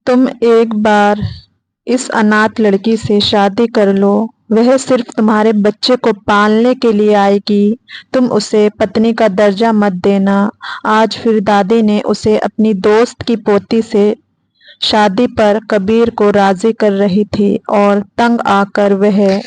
तुम एक बार इस अनाथ लड़की से शादी कर लो। वह सिर्फ तुम्हारे बच्चे को पालने के लिए आएगी। तुम उसे पत्नी का दर्जा मत देना। आज फिर दादी ने उसे अपनी दोस्त की पोती से शादी पर कबीर को राजी कर रही थी और तंग आकर वह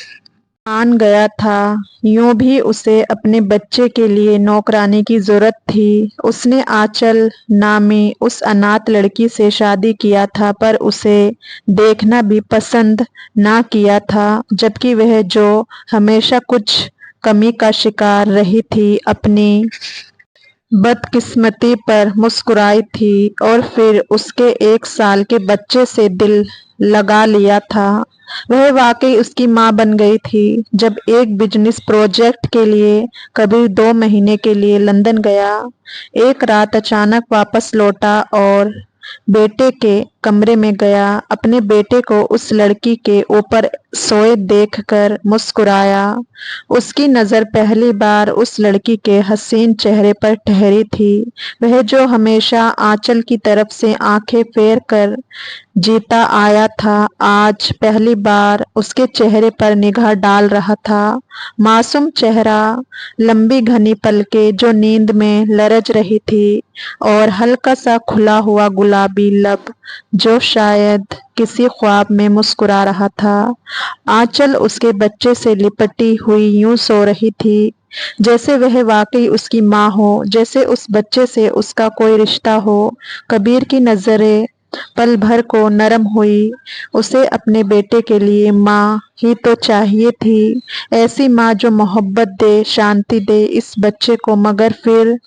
मान गया था। यूं भी उसे अपने बच्चे के लिए नौकरानी की जरूरत थी। उसने आंचल नामी उस अनाथ लड़की से शादी किया था, पर उसे देखना भी पसंद ना किया था, जबकि वह जो हमेशा कुछ कमी का शिकार रही थी, अपनी बदकिस्मती पर मुस्कुराई थी और फिर उसके 1 साल के बच्चे से दिल लगा लिया था। वह वाकई उसकी माँ बन गई थी। जब एक बिजनेस प्रोजेक्ट के लिए कबीर 2 महीने के लिए लंदन गया, एक रात अचानक वापस लौटा और बेटे के कमरे में गया। अपने बेटे को उस लड़की के ऊपर सोए देखकर मुस्कुराया। उसकी नजर पहली बार उस लड़की के हसीन चेहरे पर ठहरी थी। वह जो हमेशा आंचल की तरफ से आंखें फेर कर जीता आया था, आज पहली बार उसके चेहरे पर निगाह डाल रहा था। मासूम चेहरा, लंबी घनी पलकें जो नींद में लरज रही थी, और हल्का सा खुला हुआ गुलाबी लब जो शायद किसी ख्वाब में मुस्कुरा रहा था। आंचल उसके बच्चे से लिपटी हुई यूं सो रही थी जैसे वह वाकई उसकी माँ हो, जैसे उस बच्चे से उसका कोई रिश्ता हो। कबीर की नजरें पल भर को नरम हुई। उसे अपने बेटे के लिए माँ ही तो चाहिए थी, ऐसी माँ जो मोहब्बत दे, शांति दे इस बच्चे को। मगर फिर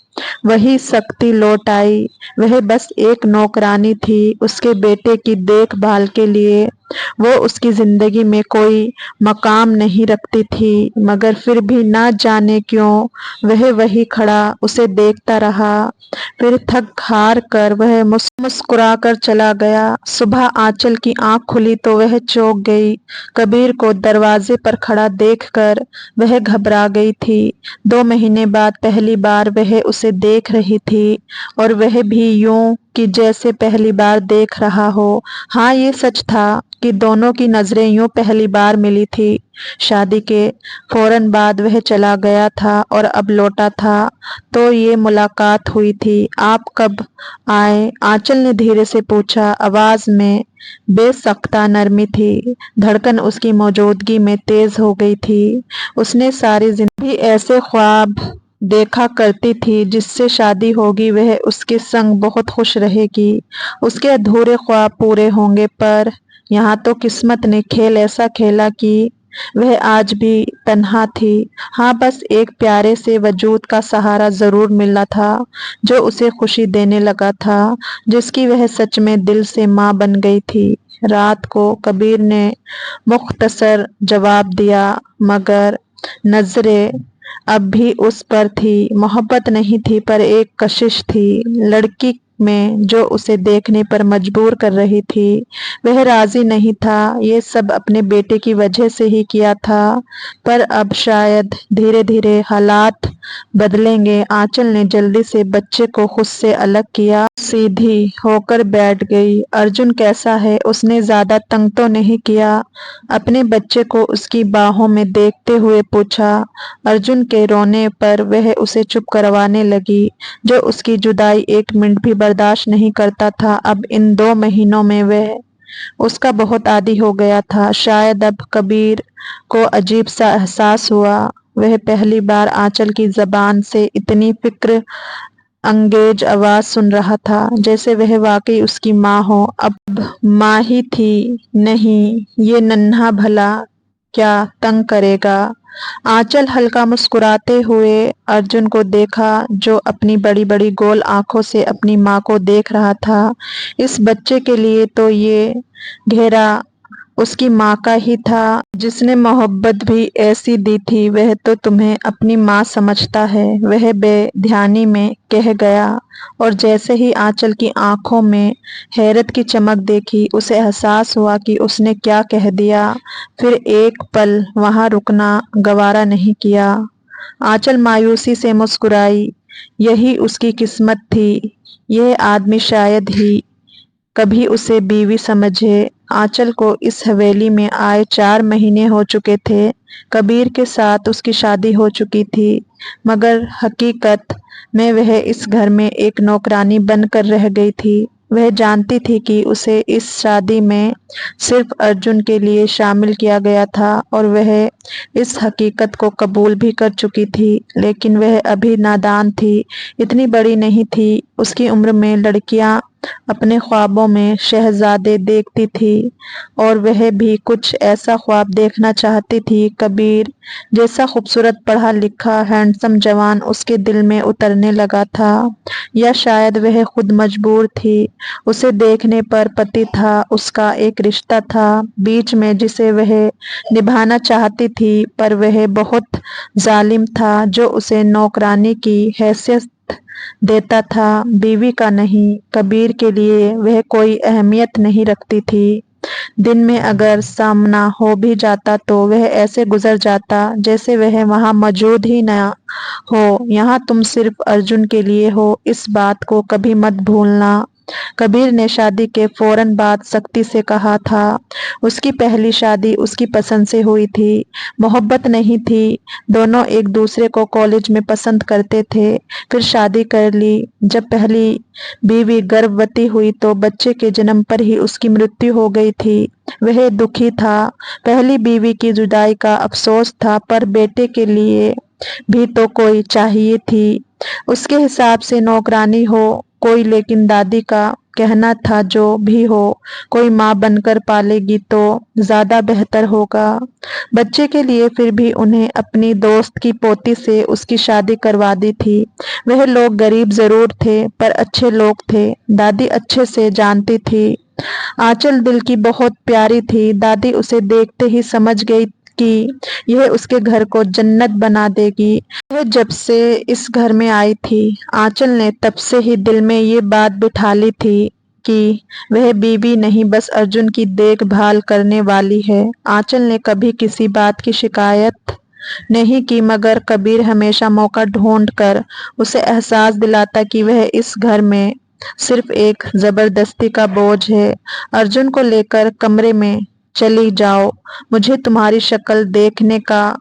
वही शक्ति लौट आई। वह बस एक नौकरानी थी उसके बेटे की देखभाल के लिए। वो उसकी जिंदगी में कोई मकाम नहीं रखती थी, मगर फिर भी ना जाने क्यों वह वही खड़ा उसे देखता रहा। फिर थक हार कर वह मुस्कुरा कर चला गया। सुबह आंचल की आंख खुली तो वह चौंक गई। कबीर को दरवाजे पर खड़ा देखकर वह घबरा गई थी। 2 महीने बाद पहली बार वह उसे देख रही थी, और वह भी यूं कि जैसे पहली बार देख रहा हो। हाँ, ये सच था कि दोनों की नजरें यूं पहली बार मिली थी। शादी के फौरन बाद वह चला गया था और अब लौटा था तो ये मुलाकात हुई थी। आप कब आए? आंचल ने धीरे से पूछा। आवाज में बेसख्ता नरमी थी। धड़कन उसकी मौजूदगी में तेज हो गई थी। उसने सारी जिंदगी ऐसे ख्वाब देखा करती थी जिससे शादी होगी, वह उसके संग बहुत खुश रहेगी, उसके अधूरे ख्वाब पूरे होंगे। पर यहाँ तो किस्मत ने खेल ऐसा खेला कि वह आज भी तन्हा थी। हाँ, बस एक प्यारे से वजूद का सहारा जरूर मिला था जो उसे खुशी देने लगा था, जिसकी वह सच में दिल से माँ बन गई थी। रात को कबीर ने मुख्तसर जवाब दिया, मगर नजरें अब भी उस पर थी। मोहब्बत नहीं थी, पर एक कशिश थी लड़की में जो उसे देखने पर मजबूर कर रही थी। वह राजी नहीं था। ये सब अपने बेटे की वजह से ही किया था, पर अब शायद धीरे धीरे हालात बदलेंगे। आंचल ने जल्दी से बच्चे को खुद से अलग किया, सीधी होकर बैठ गई। अर्जुन कैसा है? उसने ज्यादा तंग तो नहीं किया? अपने बच्चे को उसकी बाहों में देखते हुए पूछा। अर्जुन के रोने पर वह उसे चुप करवाने लगी। जो उसकी जुदाई 1 मिनट भी बर्दाश्त नहीं करता था, अब इन 2 महीनों में वह उसका बहुत आदी हो गया था। शायद अब कबीर को अजीब सा एहसास हुआ। वह पहली बार आंचल की जबान से इतनी फिक्र अंगेज आवाज सुन रहा था, जैसे वह वाकई उसकी माँ हो। अब माँ ही थी। नहीं, ये नन्हा भला क्या तंग करेगा? आंचल हल्का मुस्कुराते हुए अर्जुन को देखा, जो अपनी बड़ी बड़ी गोल आंखों से अपनी माँ को देख रहा था। इस बच्चे के लिए तो ये घेरा उसकी माँ का ही था, जिसने मोहब्बत भी ऐसी दी थी। वह तो तुम्हें अपनी माँ समझता है, वह बेध्यानी में कह गया। और जैसे ही आंचल की आंखों में हैरत की चमक देखी, उसे एहसास हुआ कि उसने क्या कह दिया। फिर एक पल वहां रुकना गवारा नहीं किया। आंचल मायूसी से मुस्कुराई। यही उसकी किस्मत थी। यह आदमी शायद ही कभी उसे बीवी समझे। आंचल को इस हवेली में आए 4 महीने हो चुके थे। कबीर के साथ उसकी शादी हो चुकी थी, मगर हकीकत में वह इस घर में एक नौकरानी बनकर रह गई थी। वह जानती थी कि उसे इस शादी में सिर्फ अर्जुन के लिए शामिल किया गया था और वह इस हकीकत को कबूल भी कर चुकी थी, लेकिन वह अभी नादान थी, इतनी बड़ी नहीं थी। उसकी उम्र में लड़कियां अपने ख्वाबों में शहजादे देखती थी और वह भी कुछ ऐसा ख्वाब देखना चाहती थी। कबीर जैसा खूबसूरत पढ़ा लिखा हैंडसम जवान उसके दिल में उतरने लगा था, या शायद वह खुद मजबूर थी। उसे देखने पर पति था, उसका एक रिश्ता था बीच में जिसे वह निभाना चाहती थी, पर वह बहुत जालिम था जो उसे नौकरानी की हैसियत देता था, बीवी का नहीं। कबीर के लिए वह कोई अहमियत नहीं रखती थी। दिन में अगर सामना हो भी जाता तो वह ऐसे गुजर जाता जैसे वह वहां मौजूद ही न हो। यहाँ तुम सिर्फ अर्जुन के लिए हो, इस बात को कभी मत भूलना। कबीर ने शादी के फौरन बाद सख्ती से कहा था। उसकी पहली शादी उसकी पसंद से हुई थी, मोहब्बत नहीं थी। दोनों एक दूसरे को कॉलेज में पसंद करते थे, फिर शादी कर ली। जब पहली बीवी गर्भवती हुई तो बच्चे के जन्म पर ही उसकी मृत्यु हो गई थी। वह दुखी था। पहली बीवी की जुदाई का अफसोस था, पर बेटे के लिए भी तो कोई चाहिए थी। उसके हिसाब से नौकरानी हो कोई, लेकिन दादी का कहना था जो भी हो कोई माँ बनकर पालेगी तो ज्यादा बेहतर होगा बच्चे के लिए। फिर भी उन्हें अपनी दोस्त की पोती से उसकी शादी करवा दी थी। वह लोग गरीब जरूर थे पर अच्छे लोग थे, दादी अच्छे से जानती थी। आंचल दिल की बहुत प्यारी थी। दादी उसे देखते ही समझ गई कि यह उसके घर को जन्नत बना देगी। वह जब से इस घर में आई थी, आंचल ने तब से ही दिल में ये बात बिठा ली थी कि वह बीवी नहीं बस अर्जुन की देखभाल करने वाली है। आंचल ने कभी किसी बात की शिकायत नहीं की, मगर कबीर हमेशा मौका ढूंढ कर उसे एहसास दिलाता कि वह इस घर में सिर्फ एक जबरदस्ती का बोझ है। अर्जुन को लेकर कमरे में चली जाओ, मुझे तुम्हारी शक्ल देखने का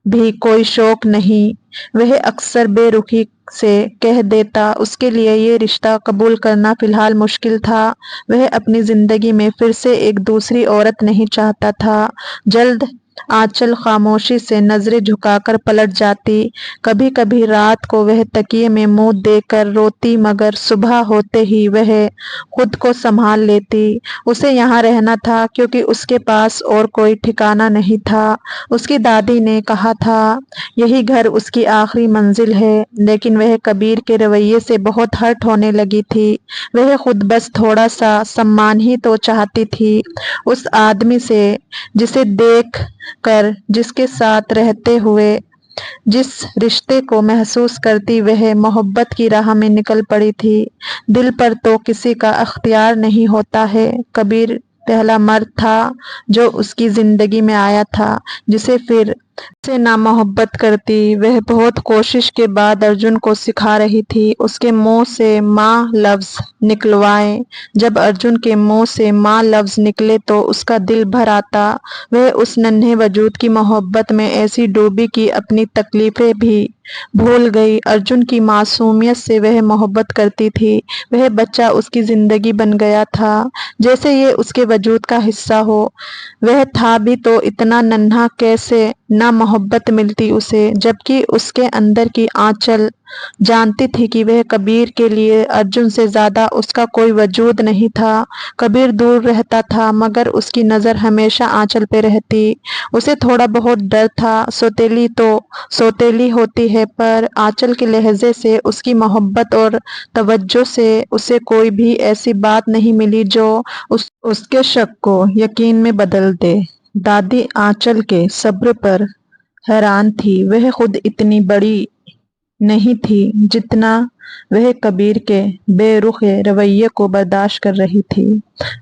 भी कोई शौक नहीं, वह अक्सर बेरुखी से कह देता। उसके लिए ये रिश्ता कबूल करना फिलहाल मुश्किल था। वह अपनी जिंदगी में फिर से एक दूसरी औरत नहीं चाहता था। जल्द आंचल खामोशी से नजरें झुकाकर पलट जाती। कभी कभी रात को वह तकिए में मुंह देकर रोती, मगर सुबह होते ही वह खुद को संभाल लेती। उसे यहाँ रहना था क्योंकि उसके पास और कोई ठिकाना नहीं था। उसकी दादी ने कहा था यही घर उसकी आखिरी मंजिल है, लेकिन वह कबीर के रवैये से बहुत हर्ट होने लगी थी। वह खुद बस थोड़ा सा सम्मान ही तो चाहती थी उस आदमी से जिसे देख कर, जिसके साथ रहते हुए जिस रिश्ते को महसूस करती वह मोहब्बत की राह में निकल पड़ी थी। दिल पर तो किसी का अख्तियार नहीं होता है। कबीर पहला मर्द था जो उसकी जिंदगी में आया था, जिसे फिर से ना मोहब्बत करती। वह बहुत कोशिश के बाद अर्जुन को सिखा रही थी उसके मुंह से माँ लफ्ज निकलवाए। जब अर्जुन के मुंह से माँ लफ्ज निकले तो उसका दिल भर आता। वह उस नन्हे वजूद की मोहब्बत में ऐसी डूबी कि अपनी तकलीफें भी भूल गई। अर्जुन की मासूमियत से वह मोहब्बत करती थी। वह बच्चा उसकी जिंदगी बन गया था, जैसे ये उसके वजूद का हिस्सा हो। वह था भी तो इतना नन्हा, कैसे ना मोहब्बत मिलती उसे, जबकि उसके अंदर की आंचल जानती थी कि वह कबीर के लिए अर्जुन से ज्यादा उसका कोई वजूद नहीं था। कबीर दूर रहता था मगर उसकी नजर हमेशा आंचल पे रहती। उसे थोड़ा बहुत डर था, सौतेली तो सौतेली होती है, पर आंचल के लहजे से, उसकी मोहब्बत और तवज्जो से उसे कोई भी ऐसी बात नहीं मिली जो उसके शक को यकीन में बदल दे। दादी आंचल के सब्र पर हैरान थी। वह खुद इतनी बड़ी नहीं थी जितना वह कबीर के बेरुखे रवैये को बर्दाश्त कर रही थी।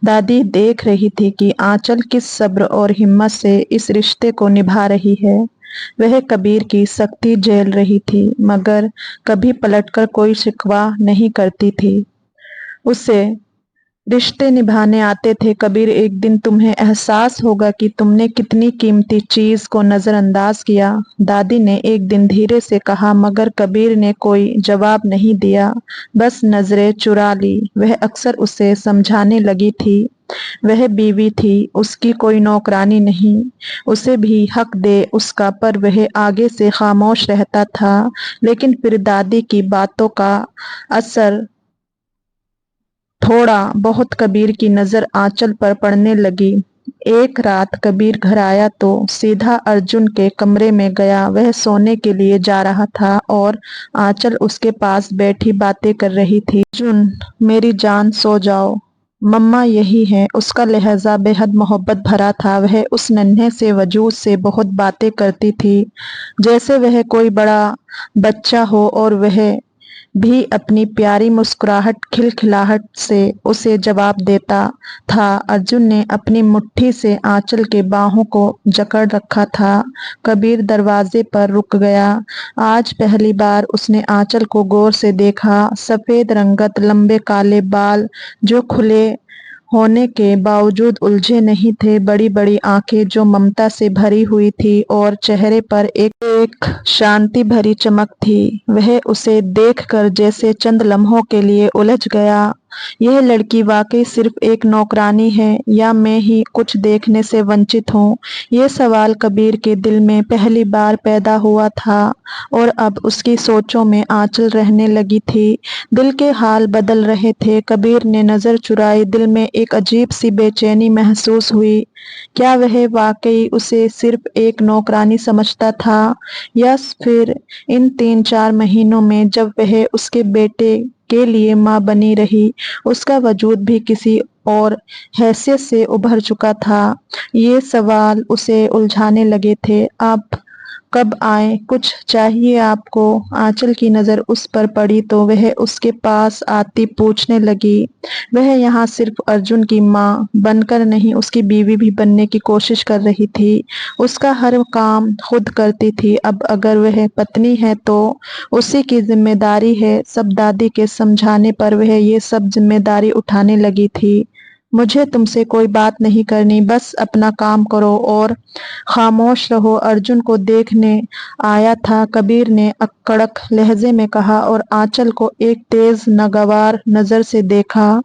दादी देख रही थी कि आंचल किस सब्र और हिम्मत से इस रिश्ते को निभा रही है। वह कबीर की सख्ती झेल रही थी, मगर कभी पलटकर कोई शिकवा नहीं करती थी। उसे रिश्ते निभाने आते थे कबीर। एक दिन तुम्हें एहसास होगा कि तुमने कितनी कीमती चीज को नजरअंदाज किया, दादी ने एक दिन धीरे से कहा। मगर कबीर ने कोई जवाब नहीं दिया, बस नजरें चुरा ली। वह अक्सर उसे समझाने लगी थी, वह बीवी थी, उसकी कोई नौकरानी नहीं, उसे भी हक दे उसका। पर वह आगे से खामोश रहता था। लेकिन फिर दादी की बातों का असर थोड़ा बहुत कबीर की नजर आंचल पर पड़ने लगी। एक रात कबीर घर आया तो सीधा अर्जुन के कमरे में गया। वह सोने के लिए जा रहा था और आंचल उसके पास बैठी बातें कर रही थी। अर्जुन, मेरी जान, सो जाओ, मम्मा यही है। उसका लहजा बेहद मोहब्बत भरा था। वह उस नन्हे से वजूद से बहुत बातें करती थी, जैसे वह कोई बड़ा बच्चा हो, और वह भी अपनी प्यारी मुस्कुराहट खिलखिलाहट से उसे जवाब देता था। अर्जुन ने अपनी मुट्ठी से आंचल के बाहों को जकड़ रखा था। कबीर दरवाजे पर रुक गया। आज पहली बार उसने आंचल को गौर से देखा। सफेद रंगत, लंबे काले बाल जो खुले होने के बावजूद उलझे नहीं थे, बड़ी बड़ी आंखें जो ममता से भरी हुई थी, और चेहरे पर एक शांति भरी चमक थी। वह उसे देखकर जैसे चंद लम्हों के लिए उलझ गया। यह लड़की वाकई सिर्फ एक नौकरानी है, या मैं ही कुछ देखने से वंचित हूँ? ये सवाल कबीर के दिल में पहली बार पैदा हुआ था, और अब उसकी सोचों में आंचल रहने लगी थी। दिल के हाल बदल रहे थे। कबीर ने नजर चुराई। दिल में एक अजीब सी बेचैनी महसूस हुई। क्या वह वाकई उसे सिर्फ एक नौकरानी समझता था, या फिर इन 3-4 महीनों में जब वह उसके बेटे के लिए माँ बनी रही, उसका वजूद भी किसी और हैसियत से उभर चुका था? ये सवाल उसे उलझाने लगे थे। आप कब आए? कुछ चाहिए आपको? आंचल की नजर उस पर पड़ी तो वह उसके पास आती पूछने लगी। वह यहाँ सिर्फ अर्जुन की माँ बनकर नहीं, उसकी बीवी भी बनने की कोशिश कर रही थी। उसका हर काम खुद करती थी। अब अगर वह पत्नी है तो उसी की जिम्मेदारी है। सब दादी के समझाने पर वह ये सब जिम्मेदारी उठाने लगी थी। मुझे तुमसे कोई बात नहीं करनी, बस अपना काम करो और खामोश रहो। अर्जुन को देखने आया था, कबीर ने कड़क लहजे में कहा, और आंचल को एक तेज नागवार नजर से देखा।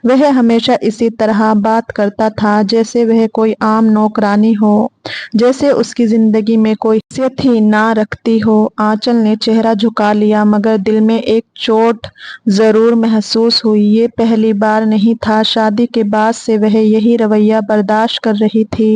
वह हमेशा इसी तरह बात करता था, जैसे वह कोई आम नौकरानी हो, जैसे उसकी जिंदगी में कोई हैसियत ही ना रखती हो। आंचल ने चेहरा झुका लिया, मगर दिल में एक चोट जरूर महसूस हुई। ये पहली बार नहीं था। शादी के बाद से वह यही रवैया बर्दाश्त कर रही थी।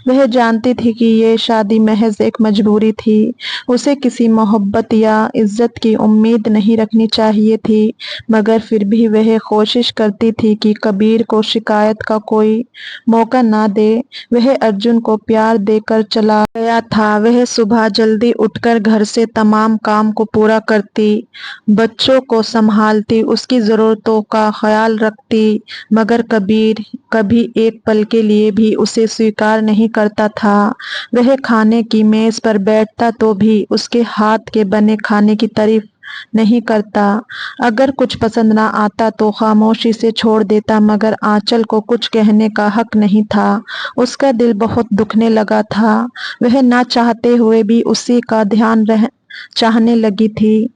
वह जानती थी कि ये शादी महज एक मजबूरी थी। उसे किसी मोहब्बत या इज्जत की उम्मीद नहीं रखनी चाहिए थी, मगर फिर भी वह कोशिश करती थी कि कबीर को शिकायत का कोई मौका ना दे। वह अर्जुन को प्यार देकर चला गया था। वह सुबह जल्दी उठकर घर से तमाम काम को पूरा करती, बच्चों को संभालती, उसकी जरूरतों का ख्याल रखती, मगर कबीर कभी एक पल के लिए भी उसे स्वीकार नहीं करता था। वह खाने की मेज पर बैठता तो भी उसके हाथ के बने खाने की तारीफ नहीं करता। अगर कुछ पसंद ना आता तो खामोशी से छोड़ देता, मगर आंचल को कुछ कहने का हक नहीं था। उसका दिल बहुत दुखने लगा था। वह ना चाहते हुए भी उसी का ध्यान चाहने लगी थी।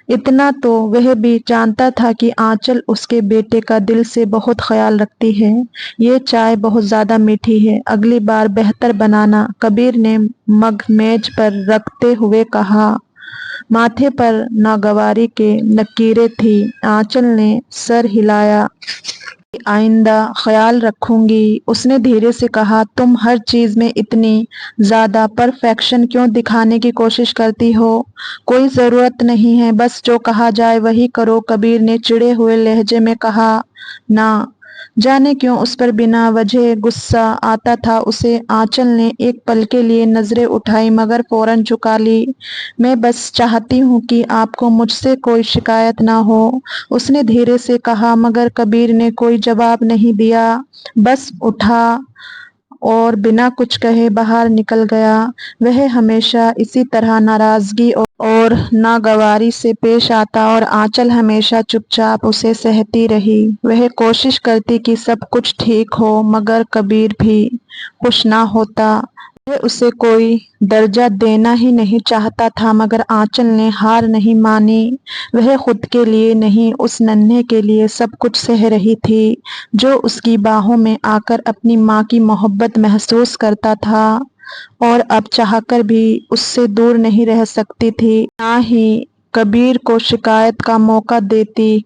इतना तो वह भी जानता था कि आंचल उसके बेटे का दिल से बहुत ख्याल रखती है। ये चाय बहुत ज्यादा मीठी है, अगली बार बेहतर बनाना, कबीर ने मग मेज पर रखते हुए कहा। माथे पर नागवारी के लकीरें थी। आंचल ने सर हिलाया। आइंदा ख्याल रखूंगी, उसने धीरे से कहा। तुम हर चीज में इतनी ज्यादा परफेक्शन क्यों दिखाने की कोशिश करती हो? कोई जरूरत नहीं है, बस जो कहा जाए वही करो, कबीर ने चिढ़े हुए लहजे में कहा। ना जाने क्यों उस पर बिना वजह गुस्सा आता था उसे। आंचल ने एक पल के लिए नजरें उठाई, मगर फौरन झुका ली। मैं बस चाहती हूँ कि आपको मुझसे कोई शिकायत ना हो, उसने धीरे से कहा। मगर कबीर ने कोई जवाब नहीं दिया, बस उठा اور بنا کچھ کہے باہر نکل گیا۔ وہ ہمیشہ اسی طرح ناراضگی اور ناگواری سے پیش آتا اور آنچل ہمیشہ چپ چاپ اسے سہتی رہی۔ وہ کوشش کرتی کہ سب کچھ ٹھیک ہو مگر کبیر بھی خوش نہ ہوتا۔ وہ اسے کوئی درجہ دینا ہی نہیں چاہتا تھا مگر آنچل نے ہار نہیں مانی۔ وہ خود کے لیے نہیں اس ننھے کے لیے سب کچھ سہہ رہی تھی جو اس کی باہوں میں آ کر اپنی ماں کی محبت محسوس کرتا تھا اور اب چاہ کر بھی اس سے دور نہیں رہ سکتی تھی، نہ ہی کبیر کو شکایت کا موقع دیتی،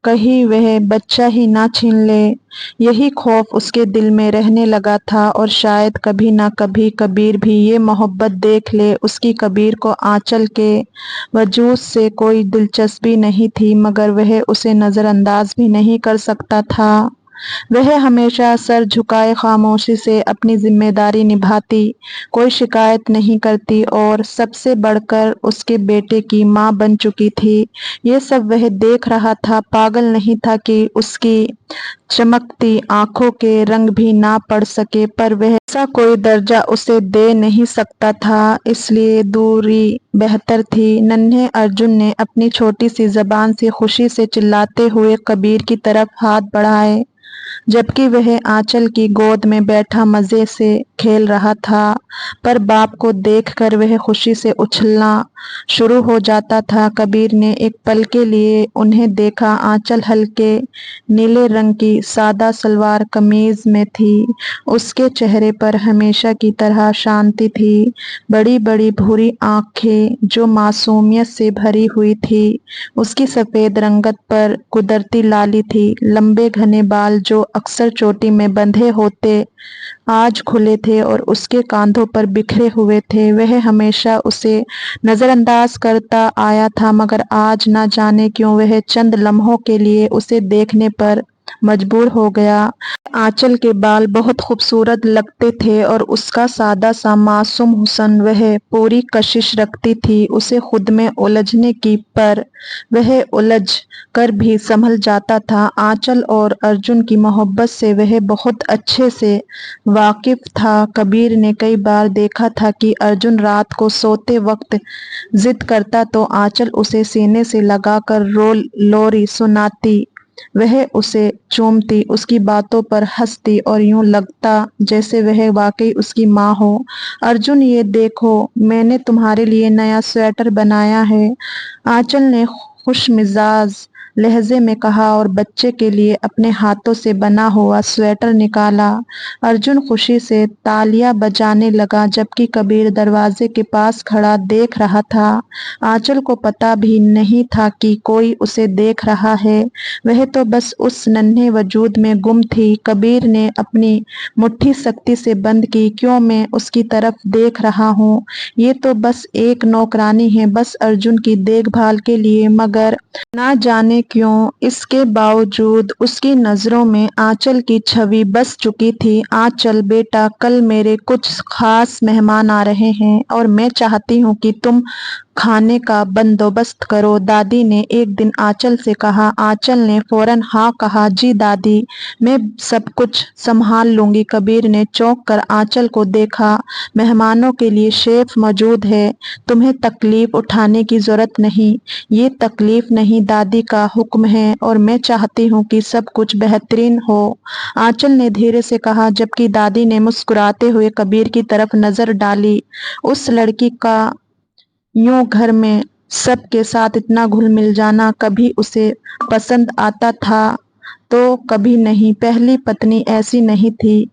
کہیں وہ بچہ ہی نہ چھین لے۔ یہی خوف اس کے دل میں رہنے لگا تھا اور شاید کبھی نہ کبھی کبیر بھی یہ محبت دیکھ لے۔ اس کی کبیر کو آنچل کے وجود سے کوئی دلچسپی نہیں تھی مگر وہ اسے نظر انداز بھی نہیں کر سکتا تھا۔ وہ ہمیشہ سر جھکائے خاموشی سے اپنی ذمہ داری نبھاتی، کوئی شکایت نہیں کرتی اور سب سے بڑھ کر اس کے بیٹے کی ماں بن چکی تھی۔ یہ سب وہ دیکھ رہا تھا، پاگل نہیں تھا کہ اس کی چمکتی آنکھوں کے رنگ بھی نہ پڑ سکے، پر وہ ایسا کوئی درجہ اسے دے نہیں سکتا تھا، اس لیے دوری بہتر تھی۔ ننھے ارجن نے اپنی چھوٹی سی زبان سے خوشی سے چلاتے ہوئے کبیر کی طرف ہاتھ بڑھائے، جبکہ وہ آنچل کی گود میں بیٹھا مزے سے کھیل رہا تھا، پر باپ کو دیکھ کر وہ خوشی سے اچھلنا شروع ہو جاتا تھا۔ کبیر نے ایک پل کے لیے انہیں دیکھا۔ آنچل ہلکے نیلے رنگ کی سادہ شلوار قمیض میں تھی، اس کے چہرے پر ہمیشہ کی طرح شانتی تھی۔ بڑی بڑی بھوری آنکھیں جو معصومیت سے بھری ہوئی تھی، اس کی سفید رنگت پر قدرتی لالی تھی۔ لمبے گھنے بال جو اکثر چوٹی میں بندھے ہوتے آج کھلے تھے اور اس کے کاندھوں پر بکھرے ہوئے تھے۔ وہ ہمیشہ اسے نظر انداز کرتا آیا تھا مگر آج نہ جانے کیوں وہ چند لمحوں کے لیے اسے دیکھنے پر مجبور ہو گیا۔ آنچل کے بال بہت خوبصورت لگتے تھے اور اس کا سادہ سا معصوم حسن۔ وہ پوری کشش رکھتی تھی اسے خود میں الجھنے کی، پر وہ الجھ کر بھی سنبھل جاتا تھا۔ آنچل اور ارجن کی محبت سے وہ بہت اچھے سے واقف تھا۔ کبیر نے کئی بار دیکھا تھا کہ ارجن رات کو سوتے وقت ضد کرتا تو آنچل اسے سینے سے لگا کر لوری سناتی، وہ اسے چومتی، اس کی باتوں پر ہنستی اور یوں لگتا جیسے وہ واقعی اس کی ماں ہو۔ ارجن یہ دیکھو، میں نے تمہارے لیے نیا سویٹر بنایا ہے، آنچل نے خوش مزاج لہجے میں کہا اور بچے کے لیے اپنے ہاتھوں سے بنا ہوا سویٹر نکالا۔ ارجن خوشی سے تالیاں بجانے لگا جبکہ کبیر دروازے کے پاس کھڑا دیکھ رہا تھا۔ آنچل کو پتہ بھی نہیں تھا کہ کوئی اسے دیکھ رہا ہے، وہ تو بس اس ننھے وجود میں گم تھی۔ کبیر نے اپنی مٹھی سختی سے بند کی، کیوں میں اس کی طرف دیکھ رہا ہوں، یہ تو بس ایک نوکرانی ہے، بس ارجن کی دیکھ بھال کے لیے، مگر نہ جانے کیوں اس کے باوجود اس کی نظروں میں آنچل کی چھوی بس چکی تھی۔ آنچل بیٹا، کل میرے کچھ خاص مہمان آ رہے ہیں اور میں چاہتی ہوں کہ تم کھانے کا بندوبست کرو، دادی نے ایک دن آنچل سے کہا۔ آنچل نے فوراً ہاں کہا، جی دادی، میں سب کچھ سنبھال لوں گی۔ کبیر نے چونک کر آنچل کو دیکھا، مہمانوں کے لیے شیف موجود ہے، تمہیں تکلیف اٹھانے کی ضرورت نہیں۔ یہ تکلیف نہیں، دادی کا حکم ہے اور میں چاہتی ہوں کہ سب کچھ بہترین ہو، آنچل نے دھیرے سے کہا، جبکہ دادی نے مسکراتے ہوئے کبیر کی طرف نظر ڈالی۔ اس لڑکی کا یوں گھر میں سب کے ساتھ اتنا گھل مل جانا، کبھی اسے پسند آتا تھا تو کبھی نہیں۔ پہلی پتنی ایسی نہیں تھی،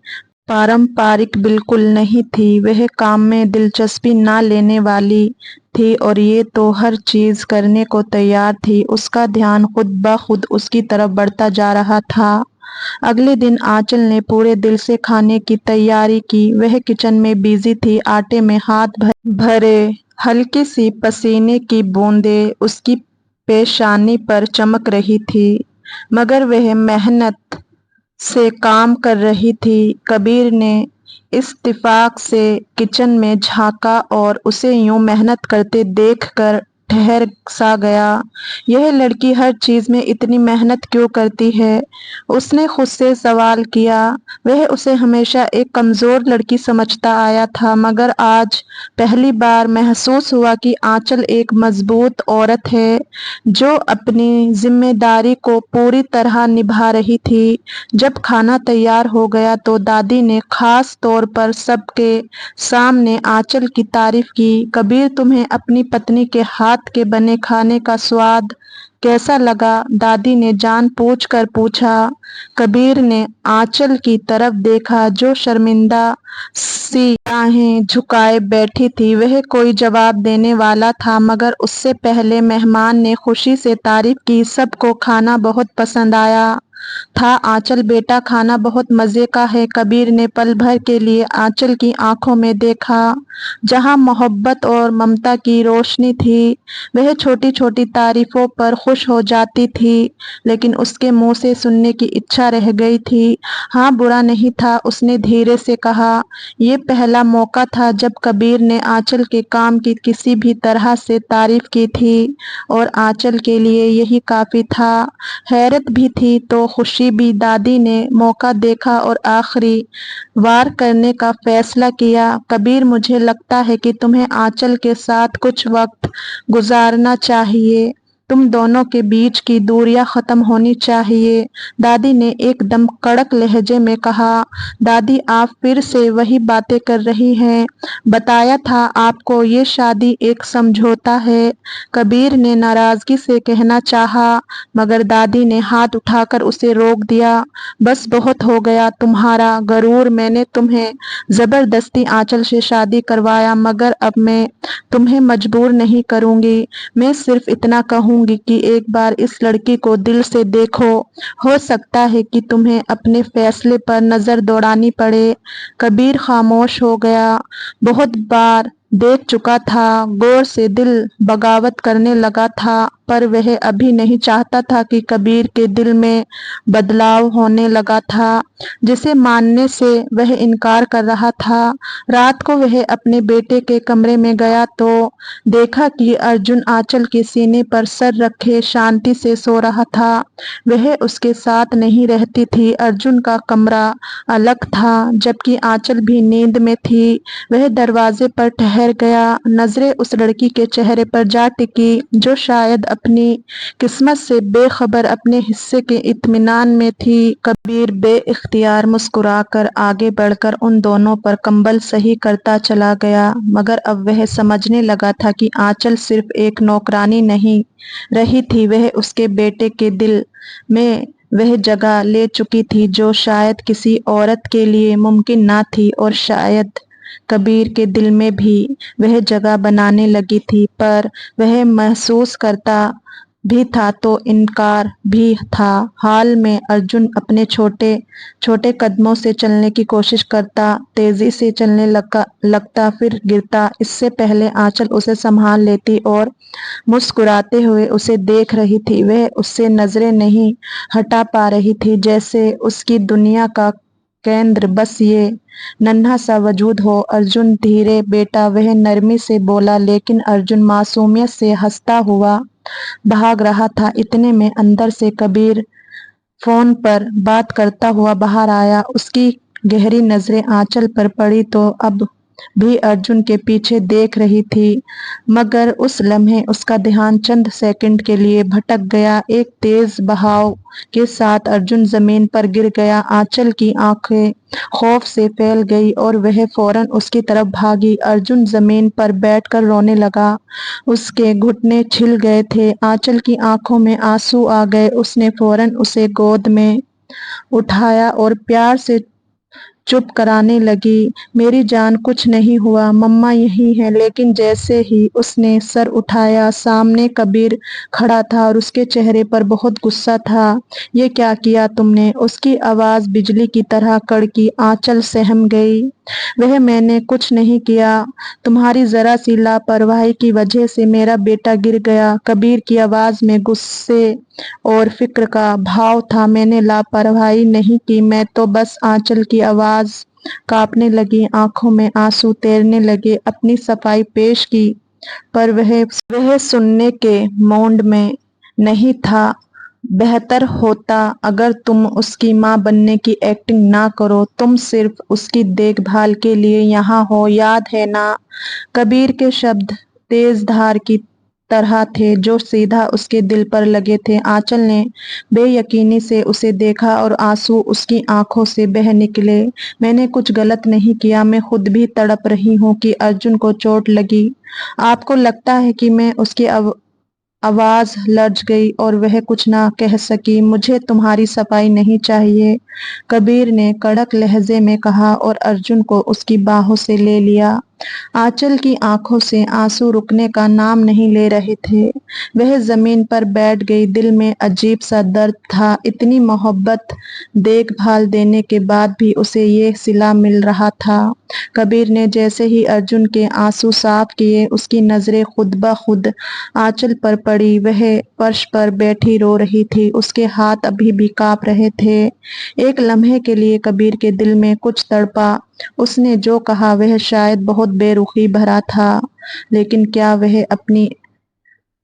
پارمپارک بالکل نہیں تھی، وہ کام میں دلچسپی نہ لینے والی تھی اور یہ تو ہر چیز کرنے کو تیار تھی۔ اس کا دھیان خود بخود اس کی طرف بڑھتا جا رہا تھا۔ اگلے دن آنچل نے پورے دل سے کھانے کی تیاری کی، وہ کچن میں بزی تھی، آٹے میں ہاتھ بھرے، ہلکی سی پسینے کی بوندیں اس کی پیشانی پر چمک رہی تھی، مگر وہ محنت سے کام کر رہی تھی۔ کبیر نے اتفاق سے کچن میں جھانکا اور اسے یوں محنت کرتے دیکھ کر ठहर सा गया। यह लड़की हर चीज में इतनी मेहनत क्यों करती है? उसने खुद से सवाल किया। वह उसे हमेशा एक कमजोर लड़की समझता आया था, मगर आज पहली बार महसूस हुआ कि आंचल एक मजबूत औरत है जो अपनी जिम्मेदारी को पूरी तरह निभा रही थी। जब खाना तैयार हो गया तो दादी ने खास तौर पर सबके सामने आंचल की तारीफ की। कबीर, तुम्हें अपनी पत्नी के हाथ के बने खाने का स्वाद कैसा लगा? दादी ने जानबूझकर पूछा। कबीर ने आंचल की तरफ देखा जो शर्मिंदा सी निगाहें झुकाए बैठी थी। वह कोई जवाब देने वाला था, मगर उससे पहले मेहमान ने खुशी से तारीफ की। सबको खाना बहुत पसंद आया था। आंचल बेटा, खाना बहुत मजे का है। कबीर ने पल भर के लिए आंचल की आंखों में देखा, जहां मोहब्बत और ममता की रोशनी थी। वह छोटी छोटी तारीफों पर खुश हो जाती थी, लेकिन उसके मुंह से सुनने की इच्छा रह गई थी। हाँ, बुरा नहीं था, उसने धीरे से कहा। ये पहला मौका था जब कबीर ने आंचल के काम की किसी भी तरह से तारीफ की थी, और आंचल के लिए यही काफी था। हैरत भी थी तो खुशी भी। दादी ने मौका देखा और आखिरी वार करने का फैसला किया। कबीर, मुझे लगता है कि तुम्हें आंचल के साथ कुछ वक्त गुजारना चाहिए। तुम दोनों के बीच की दूरियां खत्म होनी चाहिए। दादी ने एकदम कड़क लहजे में कहा। दादी, आप फिर से वही बातें कर रही हैं। बताया था आपको, ये शादी एक समझौता है। कबीर ने नाराजगी से कहना चाहा, मगर दादी ने हाथ उठाकर उसे रोक दिया। बस, बहुत हो गया तुम्हारा गरूर। मैंने तुम्हें जबरदस्ती आंचल से शादी करवाया, मगर अब मैं तुम्हें मजबूर नहीं करूंगी। मैं सिर्फ इतना कहूंगी कि एक बार इस लड़की को दिल से देखो। हो सकता है कि तुम्हें अपने फैसले पर नजर दौड़ानी पड़े। कबीर खामोश हो गया। बहुत बार देख चुका था, गौर से दिल बगावत करने लगा था, पर वह अभी नहीं चाहता था कि कबीर के दिल में बदलाव होने लगा था, जिसे मानने से वह इनकार कर रहा था। रात को वह अपने बेटे के कमरे में गया तो देखा कि अर्जुन आंचल के सीने पर सर रखे शांति से सो रहा था। वह उसके साथ नहीं रहती थी। अर्जुन का कमरा अलग था, जबकि आंचल भी नींद में थी। वह दरवाजे पर ठहर गया। नजरें उस लड़की के चेहरे पर जा टिकी जो शायद अपनी किस्मत से बेखबर अपने हिस्से के इत्मीनान में थी। कबीर बेइख्तियार मुस्कुराकर आगे बढ़कर उन दोनों पर कंबल सही करता चला गया, मगर अब वह समझने लगा था कि आंचल सिर्फ एक नौकरानी नहीं रही थी, वह उसके बेटे के दिल में वह जगह ले चुकी थी जो शायद किसी औरत के लिए मुमकिन ना थी, और शायद कबीर के दिल में भी वह जगह बनाने लगी थी। पर वह महसूस करता भी था तो इनकार भी था। हाल में अर्जुन अपने छोटे छोटे कदमों से चलने की कोशिश करता, तेजी से चलने लगता, फिर गिरता। इससे पहले आंचल उसे संभाल लेती और मुस्कुराते हुए उसे देख रही थी। वह उससे नजरें नहीं हटा पा रही थी, जैसे उसकी दुनिया का केंद्र बस ये नन्हा सा वजूद हो। अर्जुन, धीरे बेटा, वह नरमी से बोला, लेकिन अर्जुन मासूमियत से हंसता हुआ भाग रहा था। इतने में अंदर से कबीर फोन पर बात करता हुआ बाहर आया। उसकी गहरी नजरें आंचल पर पड़ी तो अब भी अर्जुन के पीछे देख रही थी, मगर उस लम्हे उसका ध्यान चंद सेकंड के लिए भटक गया। एक तेज बहाव के साथ अर्जुन जमीन पर गिर गया। आंचल की आंखें खौफ से फैल गई और वह फौरन उसकी तरफ भागी। अर्जुन जमीन पर बैठकर रोने लगा। उसके घुटने छिल गए थे। आंचल की आंखों में आंसू आ गए। उसने फौरन उसे गोद में उठाया और प्यार से चुप कराने लगी। मेरी जान, कुछ नहीं हुआ, मम्मा यही है। लेकिन जैसे ही उसने सर उठाया, सामने कबीर खड़ा था और उसके चेहरे पर बहुत गुस्सा था। ये क्या किया तुमने? उसकी आवाज बिजली की तरह कड़की। आंचल सहम गई। मैंने कुछ नहीं किया, तुम्हारी जरा सी लापरवाही की वजह से मेरा बेटा गिर गया। कबीर की आवाज में गुस्से और फिक्र का भाव था। मैंने लापरवाही नहीं की, मैं तो बस। आंचल की आवाज कांपने लगी, आंखों में आंसू तैरने लगे। अपनी सफाई पेश की। पर वह सुनने के मूड में नहीं था। बेहतर होता अगर तुम उसकी माँ बनने की एक्टिंग ना करो, तुम सिर्फ उसकी देखभाल के लिए यहाँ हो, याद है ना? कबीर के शब्द तेज धार की तरह थे जो सीधा उसके दिल पर लगे थे। आंचल ने बेयकीनी से उसे देखा और आंसू उसकी आंखों से बह निकले। मैंने कुछ गलत नहीं किया, मैं खुद भी तड़प रही हूँ कि अर्जुन को चोट लगी। आपको लगता है कि मैं उसकी आवाज लर्ज गई और वह कुछ ना कह सकी। मुझे तुम्हारी सफाई नहीं चाहिए, कबीर ने कड़क लहजे में कहा और अर्जुन को उसकी बाहों से ले लिया। आंचल की आंखों से आंसू रुकने का नाम नहीं ले रहे थे। वह जमीन पर बैठ गई। दिल में अजीब सा दर्द था। इतनी मोहब्बत, देखभाल देने के बाद भी उसे ये सिला मिल रहा था। कबीर ने जैसे ही अर्जुन के आंसू साफ किए, उसकी नजरें खुद ब खुद आंचल पर पड़ी। वह फर्श पर बैठी रो रही थी, उसके हाथ अभी भी कांप रहे थे। एक लम्हे के लिए कबीर के दिल में कुछ तड़पा। उसने जो कहा वह शायद बहुत बेरुखी भरा था, लेकिन क्या वह अपनी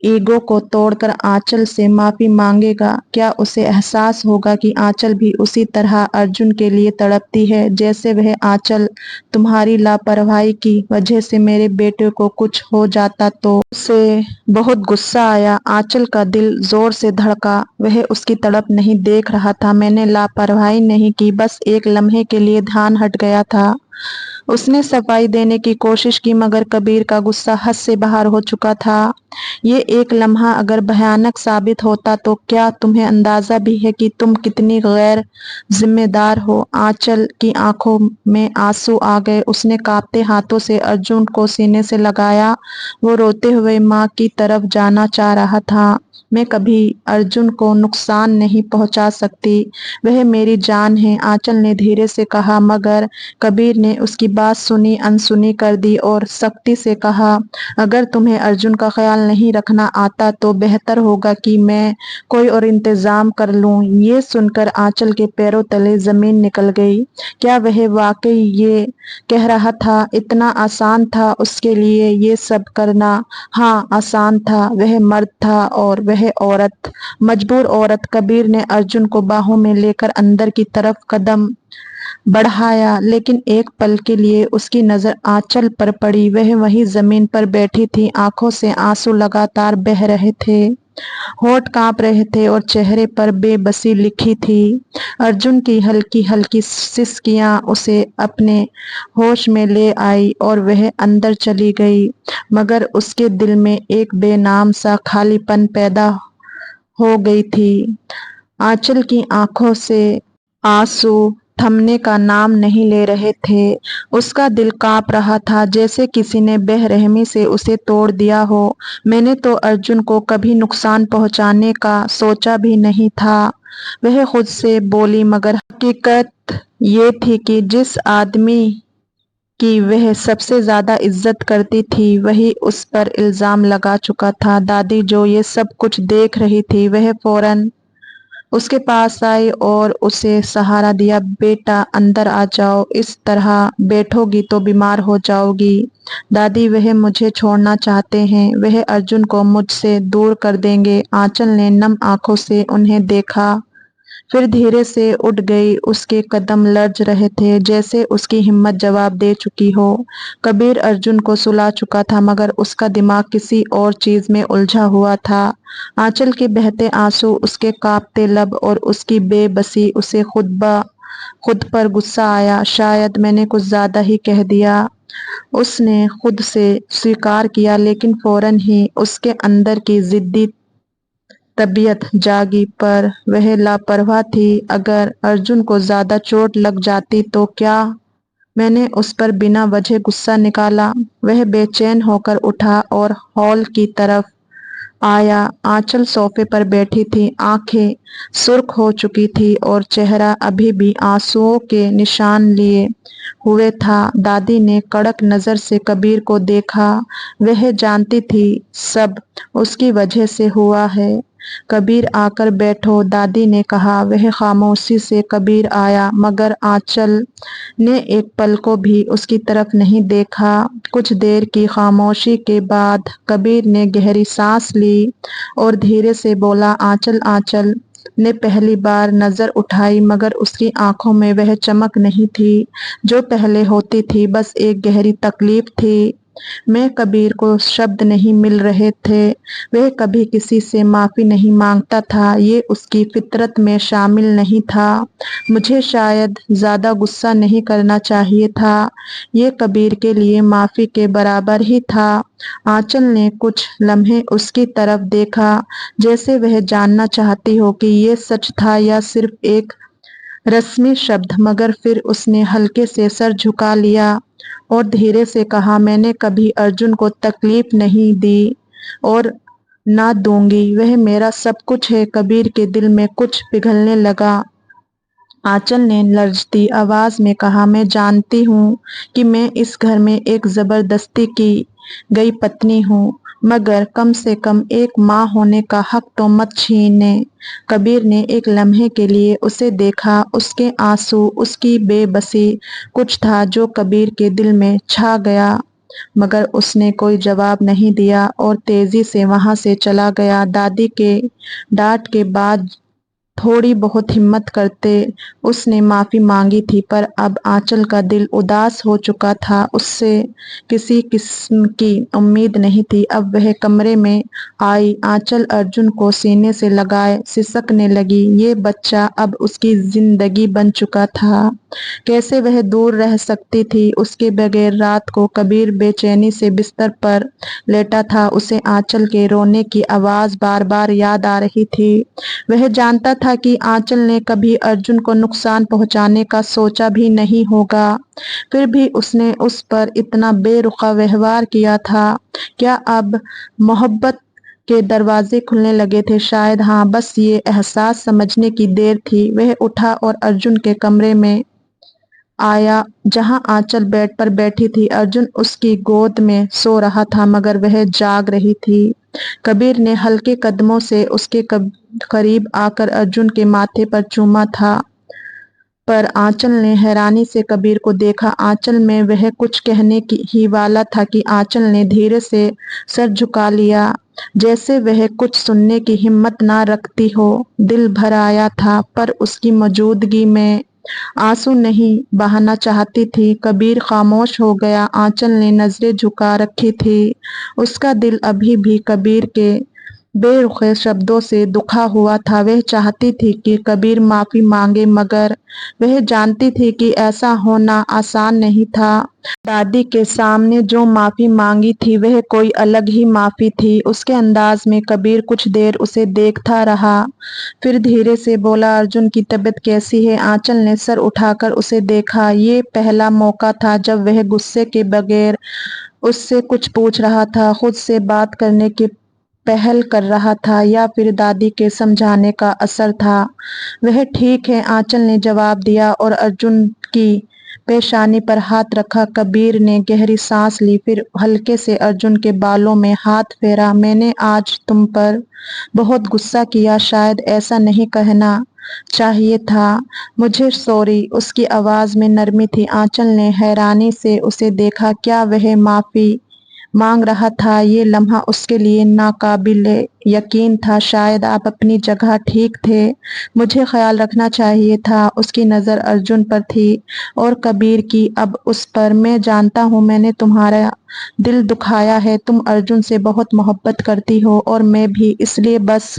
ईगो को तोड़कर आंचल से माफी मांगेगा? क्या उसे एहसास होगा कि आंचल भी उसी तरह अर्जुन के लिए तड़पती है जैसे वह? आंचल, तुम्हारी लापरवाही की वजह से मेरे बेटे को कुछ हो जाता तो? उसे बहुत गुस्सा आया। आंचल का दिल जोर से धड़का। वह उसकी तड़प नहीं देख रहा था। मैंने लापरवाही नहीं की, बस एक लम्हे के लिए ध्यान हट गया था। उसने सफाई देने की कोशिश की, मगर कबीर का गुस्सा हद से बाहर हो चुका था। ये एक लम्हा अगर भयानक साबित होता तो क्या तुम्हें अंदाजा भी है कि तुम कितनी गैर जिम्मेदार हो? आंचल की आंखों में आंसू आ गए। उसने कांपते हाथों से अर्जुन को सीने से लगाया। वो रोते हुए माँ की तरफ जाना चाह रहा था। मैं कभी अर्जुन को नुकसान नहीं पहुंचा सकती, वह मेरी जान है, आंचल ने धीरे से कहा। मगर कबीर ने उसकी बात सुनी अनसुनी कर दी और सख्ती से कहा, अगर तुम्हें अर्जुन का ख्याल नहीं रखना आता तो बेहतर होगा कि मैं कोई और इंतजाम कर लूं। ये सुनकर आंचल के पैरों तले जमीन निकल गई। क्या वह वाकई ये कह रहा था? इतना आसान था उसके लिए ये सब करना? हाँ, आसान था। वह मर्द था और वह औरत, मजबूर औरत। कबीर ने अर्जुन को बाहों में लेकर अंदर की तरफ कदम बढ़ाया, लेकिन एक पल के लिए उसकी नजर आंचल पर पड़ी। वह वहीं जमीन पर बैठी थी, आंखों से आंसू लगातार बह रहे थे, होठ कांप रहे थे और चेहरे पर बेबसी लिखी थी। अर्जुन की हल्की हल्की सिसकियां उसे अपने होश में ले आई और वह अंदर चली गई। मगर उसके दिल में एक बेनाम सा खालीपन पैदा हो गई थी। आंचल की आंखों से आंसू थमने का नाम नहीं ले रहे थे। उसका दिल कांप रहा था, जैसे किसी ने बेरहमी से उसे तोड़ दिया हो। मैंने तो अर्जुन को कभी नुकसान पहुंचाने का सोचा भी नहीं था, वह खुद से बोली। मगर हकीकत ये थी कि जिस आदमी की वह सबसे ज्यादा इज्जत करती थी, वही उस पर इल्जाम लगा चुका था। दादी जो ये सब कुछ देख रही थी, वह फौरन उसके पास आई और उसे सहारा दिया। बेटा, अंदर आ जाओ, इस तरह बैठोगी तो बीमार हो जाओगी। दादी, वह मुझे छोड़ना चाहते हैं, वह अर्जुन को मुझसे दूर कर देंगे। आंचल ने नम आंखों से उन्हें देखा, फिर धीरे से उठ गई। उसके कदम लर्ज रहे थे, जैसे उसकी हिम्मत जवाब दे चुकी हो। कबीर अर्जुन को सुला चुका था, मगर उसका दिमाग किसी और चीज में उलझा हुआ था। आंचल के बहते आंसू, उसके कांपते लब और उसकी बेबसी, उसे खुद पर गुस्सा आया। शायद मैंने कुछ ज्यादा ही कह दिया, उसने खुद से स्वीकार किया, लेकिन फौरन ही उसके अंदर की जिद्दी तबीयत जागी। पर वह लापरवाह थी। अगर अर्जुन को ज्यादा चोट लग जाती तो क्या? मैंने उस पर बिना वजह गुस्सा निकाला। वह बेचैन होकर उठा और हॉल की तरफ आया। आंचल सोफे पर बैठी थी, आंखें सुर्ख हो चुकी थी और चेहरा अभी भी आंसुओं के निशान लिए हुए था। दादी ने कड़क नजर से कबीर को देखा। वह जानती थी सब उसकी वजह से हुआ है। کبیر آ کر بیٹھو، دادی نے کہا۔ وہ خاموشی سے کبیر آیا، مگر آنچل نے ایک پل کو بھی اس کی طرف نہیں دیکھا۔ کچھ دیر کی خاموشی کے بعد کبیر نے گہری سانس لی اور دھیرے سے بولا، آنچل۔ آنچل نے پہلی بار نظر اٹھائی، مگر اس کی آنکھوں میں وہ چمک نہیں تھی جو پہلے ہوتی تھی، بس ایک گہری تکلیف تھی۔ میں کبیر کو شبد نہیں مل رہے تھے۔ وہ کبھی کسی سے معافی نہیں مانگتا تھا، یہ اس کی فطرت میں شامل نہیں تھا۔ مجھے شاید زیادہ غصہ نہیں کرنا چاہیے تھا، یہ کبیر کے لیے معافی کے برابر ہی تھا۔ آنچل نے کچھ لمحے اس کی طرف دیکھا، جیسے وہ جاننا چاہتی ہو کہ یہ سچ تھا یا صرف ایک رسمی شبد، مگر پھر اس نے ہلکے سے سر جھکا لیا اور دھیرے سے کہا، میں نے کبھی ارجن کو تکلیف نہیں دی اور نہ دوں گی، وہ میرا سب کچھ ہے۔ کبیر کے دل میں کچھ پگھلنے لگا۔ آنچل نے لرزتی آواز میں کہا، میں جانتی ہوں کہ میں اس گھر میں ایک زبردستی کی گئی پتنی ہوں، مگر کم سے کم ایک ماں ہونے کا حق تو مت چھینے۔ کبیر نے ایک لمحے کے لیے اسے دیکھا، اس کے آنسو، اس کی بے بسی، کچھ تھا جو کبیر کے دل میں چھا گیا، مگر اس نے کوئی جواب نہیں دیا اور تیزی سے وہاں سے چلا گیا۔ دادی کے ڈانٹ کے بعد تھوڑی بہت ہمت کرتے اس نے معافی مانگی تھی، پر اب آنچل کا دل اداس ہو چکا تھا، اس سے کسی قسم کی امید نہیں تھی۔ اب وہ کمرے میں آئی، آنچل ارجن کو سینے سے لگائے سسکنے لگی۔ یہ بچہ اب اس کی زندگی بن چکا تھا، کیسے وہ دور رہ سکتی تھی اس کے بغیر؟ رات کو کبیر بے چینی سے بستر پر لیٹا تھا، اسے آنچل کے رونے کی آواز بار بار یاد آ رہی تھی۔ وہ جانتا تھا کہ آنچل نے کبھی ارجن کو نقصان پہنچانے کا سوچا بھی نہیں ہوگا، پھر بھی اس نے اس پر اتنا بے رخا ویوہار کیا تھا۔ کیا اب محبت کے دروازے کھلنے لگے تھے؟ شاید ہاں، بس یہ احساس سمجھنے کی دیر تھی۔ وہ اٹھا اور ارجن کے کمرے میں آیا جہاں آنچل بیڈ پر بیٹھی تھی۔ ارجن اس کی گود میں سو رہا تھا، مگر وہ جاگ رہی تھی۔ کبیر نے ہلکے قدموں سے اس کے قریب آ کر ارجن کے ماتھے پر چوما تھا، پر آنچل نے حیرانی سے کبیر کو دیکھا۔ آنچل میں وہ کچھ کہنے ہی والا تھا کہ آنچل نے دھیرے سے سر جھکا لیا، جیسے وہ کچھ سننے کی ہمت نہ رکھتی ہو۔ دل بھر آیا تھا، پر اس کی موجودگی میں آنسو نہیں بہانا چاہتی تھی۔ کبیر خاموش ہو گیا۔ آنچل نے نظریں جھکا رکھی تھی، اس کا دل ابھی بھی کبیر کے بے رخے شبدوں سے دکھا ہوا تھا۔ وہ چاہتی تھی کہ کبیر معافی مانگے، مگر وہ جانتی تھی کہ ایسا ہونا آسان نہیں تھا۔ دادی کے سامنے جو معافی مانگی تھی وہ کوئی الگ ہی معافی تھی۔ اس کے انداز میں کبیر کچھ دیر اسے دیکھتا رہا، پھر دھیرے سے بولا، ارجن کی طبیعت کیسی ہے؟ آنچل نے سر اٹھا کر اسے دیکھا۔ یہ پہلا موقع تھا جب وہ غصے کے بغیر اس سے کچھ پوچھ رہا تھا، خود سے بات کرنے کی پہل کر رہا تھا، یا پھر دادی کے سمجھانے کا اثر تھا۔ وہ ٹھیک ہے، آنچل نے جواب دیا اور ارجن کی پیشانی پر ہاتھ رکھا۔ کبیر نے گہری سانس لی، پھر ہلکے سے ارجن کے بالوں میں ہاتھ پھیرا۔ میں نے آج تم پر بہت غصہ کیا، شاید ایسا نہیں کہنا چاہیے تھا، مجھے سوری۔ اس کی آواز میں نرمی تھی۔ آنچل نے حیرانی سے اسے دیکھا۔ کیا وہ معافی مانگ رہا تھا؟ یہ لمحہ اس کے لیے ناقابل یقین تھا۔ شاید آپ اپنی جگہ ٹھیک تھے، مجھے خیال رکھنا چاہیے تھا۔ اس کی نظر ارجن پر تھی اور کبیر کی اب اس پر۔ میں جانتا ہوں میں نے تمہارا دل دکھایا ہے، تم ارجن سے بہت محبت کرتی ہو اور میں بھی، اس لیے بس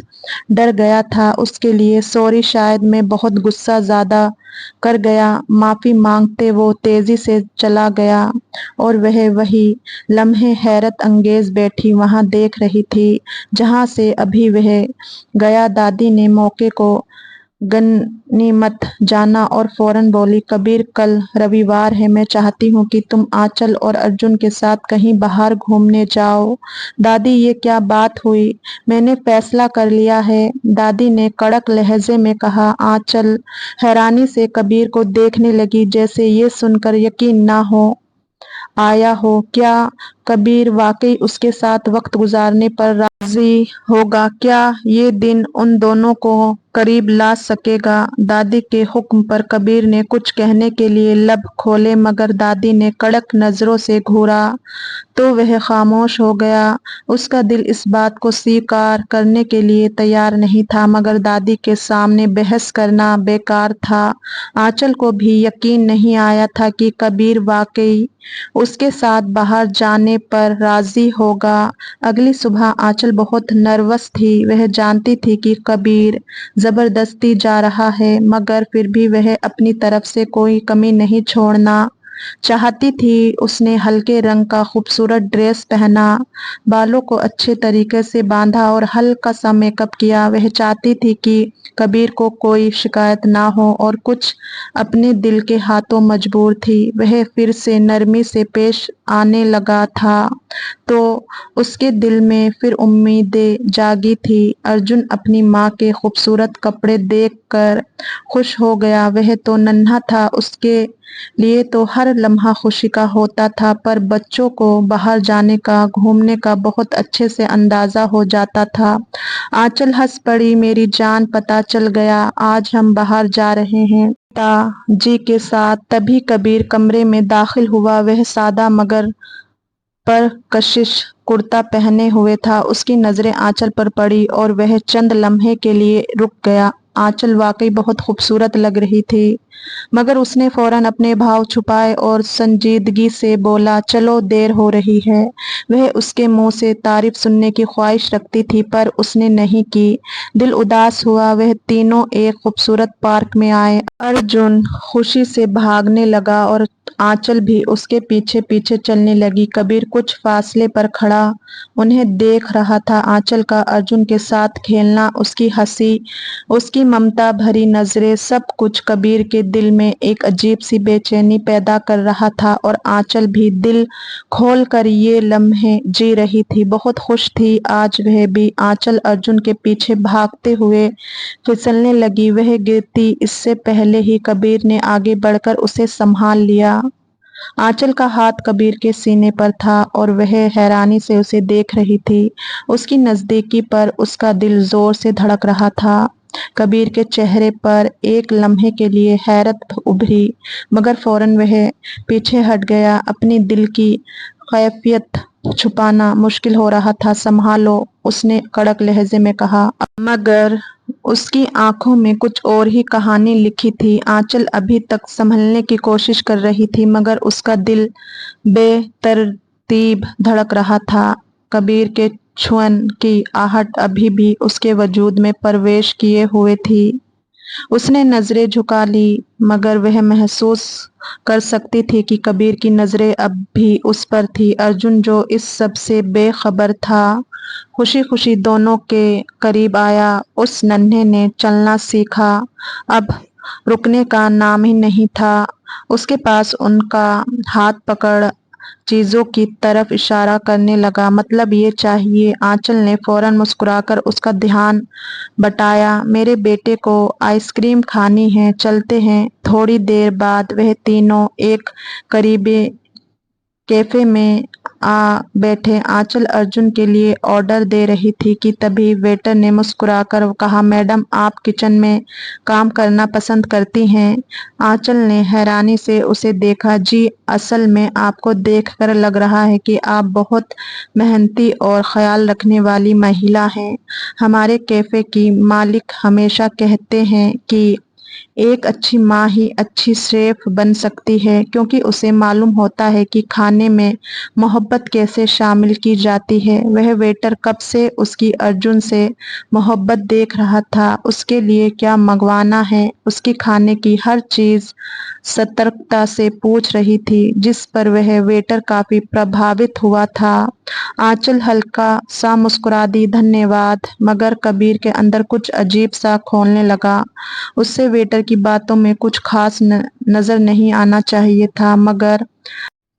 ڈر گیا تھا اس کے لیے۔ سوری، شاید میں بہت غصہ زیادہ کر گیا۔ معافی مانگتے وہ تیزی سے چلا گیا اور وہ وہی لمحے حیرت انگیز بیٹھی وہاں دیکھ رہی تھی جہاں سے ابھی وہ گیا۔ دادی نے موقع کو غنیمت جانا اور فوراً بولی، کبیر کل رویوار ہے، میں چاہتی ہوں کہ تم آنچل اور ارجن کے ساتھ کہیں باہر گھومنے جاؤ۔ دادی، یہ کیا بات ہوئی؟ میں نے فیصلہ کر لیا ہے، دادی نے کڑک لہجے میں کہا۔ آنچل حیرانی سے کبیر کو دیکھنے لگی، جیسے یہ سن کر یقین نہ ہو آیا ہو۔ کیا کبیر واقعی اس کے ساتھ وقت گزارنے پر राजी होगा क्या? ये दिन उन दोनों को करीब ला सकेगा? दादी के हुक्म पर कबीर ने कुछ कहने के लिए लब खोले, मगर दादी ने कड़क नजरों से घूरा तो वह खामोश हो गया। उसका दिल इस बात को स्वीकार करने के लिए तैयार नहीं था, मगर दादी के सामने बहस करना बेकार था। आंचल को भी यकीन नहीं आया था कि कबीर वाकई उसके साथ बाहर जाने पर राजी होगा। अगली सुबह आंचल बहुत नर्वस थी। वह जानती थी कि कबीर जबरदस्ती जा रहा है, मगर फिर भी वह अपनी तरफ से कोई कमी नहीं छोड़ना चाहती थी। उसने हल्के रंग का खूबसूरत ड्रेस पहना, बालों को अच्छे तरीके से बांधा और हल्का सा मेकअप किया। वह चाहती थी कि कबीर को कोई शिकायत ना हो और कुछ अपने दिल के हाथों मजबूर थी। वह फिर से नरमी से पेश आने लगा था तो उसके दिल में फिर उम्मीदें जागी थी। अर्जुन अपनी माँ के खूबसूरत कपड़े देखकर खुश हो गया। वह तो नन्हा था, उसके लिए तो हर लम्हा खुशी का होता था, पर बच्चों को बाहर जाने का, घूमने का बहुत अच्छे से अंदाजा हो जाता था। आंचल हंस पड़ी, मेरी जान, पता चल गया, आज हम बाहर जा रहे हैं पिताजी के साथ। तभी कबीर कमरे में दाखिल हुआ। वह सादा मगर पर कशिश कुर्ता पहने हुए था। उसकी नजरें आंचल पर पड़ी और वह चंद लम्हे के लिए रुक गया। आंचल वाकई बहुत खूबसूरत लग रही थी, मगर उसने फौरन अपने भाव छुपाए और संजीदगी से बोला, चलो देर हो रही है। वह उसके मुंह से तारीफ सुनने की ख्वाहिश रखती थी, पर उसने नहीं की। दिल उदास हुआ। वह तीनों एक खूबसूरत पार्क में आए। अर्जुन खुशी से भागने लगा और आंचल भी उसके पीछे पीछे चलने लगी। कबीर कुछ फासले पर खड़ा उन्हें देख रहा था। आंचल का अर्जुन के साथ खेलना, उसकी हंसी, उसकी ममता भरी नजरें, सब कुछ कबीर के दिल में एक अजीब सी बेचैनी पैदा कर रहा था। और आंचल भी दिल खोल कर ये लम्हे जी रही थी, बहुत खुश थी आज वह भी। आंचल अर्जुन के पीछे भागते हुए फिसलने लगी। वह गिरती इससे पहले ही कबीर ने आगे बढ़कर उसे संभाल लिया। आंचल का हाथ कबीर के सीने पर था और वह हैरानी से उसे देख रही थी। उसकी नजदीकी पर उसका दिल जोर से धड़क रहा था। कबीर के चेहरे पर एक लम्हे के लिए हैरत उभरी, मगर फौरन वह पीछे हट गया। अपनी दिल की कैफियत छुपाना मुश्किल हो रहा था। संभालो, उसने कड़क लहजे में कहा, मगर उसकी आंखों में कुछ और ही कहानी लिखी थी। आंचल अभी तक संभलने की कोशिश कर रही थी, मगर उसका दिल बेतरतीब धड़क रहा था। कबीर के छुअन की आहट अभी भी उसके वजूद में प्रवेश किए हुए थी। उसने नजरें झुका ली, मगर वह महसूस कर सकती थी कि कबीर की नजरें अब भी उस पर थी। अर्जुन, जो इस सब से बेखबर था, खुशी खुशी दोनों के करीब आया। उस नन्हे ने चलना सीखा, अब रुकने का नाम ही नहीं था। उसके पास उनका हाथ पकड़ चीजों की तरफ इशारा करने लगा, मतलब ये चाहिए। आंचल ने फौरन मुस्कुराकर उसका ध्यान बटाया, मेरे बेटे को आइसक्रीम खानी है, चलते हैं। थोड़ी देर बाद वह तीनों एक करीबी कैफे में आ बैठे। आंचल अर्जुन के लिए ऑर्डर दे रही थी कि तभी वेटर ने मुस्कुराकर कहा, मैडम, आप किचन में काम करना पसंद करती हैं? आंचल ने हैरानी से उसे देखा। जी, असल में आपको देखकर लग रहा है कि आप बहुत मेहनती और ख्याल रखने वाली महिला हैं। हमारे कैफे की मालिक हमेशा कहते हैं कि एक अच्छी माँ ही अच्छी शेफ बन सकती है, क्योंकि उसे मालूम होता है कि खाने में मोहब्बत कैसे शामिल की जाती है। वह वेटर कब से उसकी अर्जुन से मोहब्बत देख रहा था। उसके लिए क्या मंगवाना है, उसकी खाने की हर चीज सतर्कता से पूछ रही थी, जिस पर वह वेटर काफी प्रभावित हुआ था। आंचल हल्का सा मुस्कुरा दी, धन्यवाद, मगर कबीर के अंदर कुछ अजीब सा खोलने लगा। उससे वेटर की बातों में कुछ खास नजर नहीं आना चाहिए था, मगर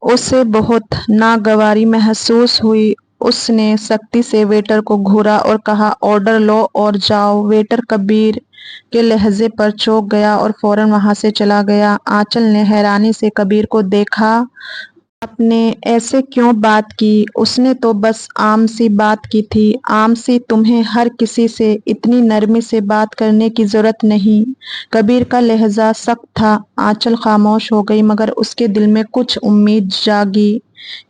उसे बहुत नागवारी महसूस हुई। उसने सख्ती से वेटर को घूरा और कहा, ऑर्डर लो और जाओ। वेटर कबीर के लहजे पर चौंक गया और फौरन वहां से चला गया। आंचल ने हैरानी से कबीर को देखा। آپ نے ایسے کیوں بات کی؟ اس نے تو بس عام سی بات کی تھی۔ عام سی؟ تمہیں ہر کسی سے اتنی نرمی سے بات کرنے کی ضرورت نہیں۔ کبیر کا لہجہ سخت تھا۔ آنچل خاموش ہو گئی، مگر اس کے دل میں کچھ امید جاگی۔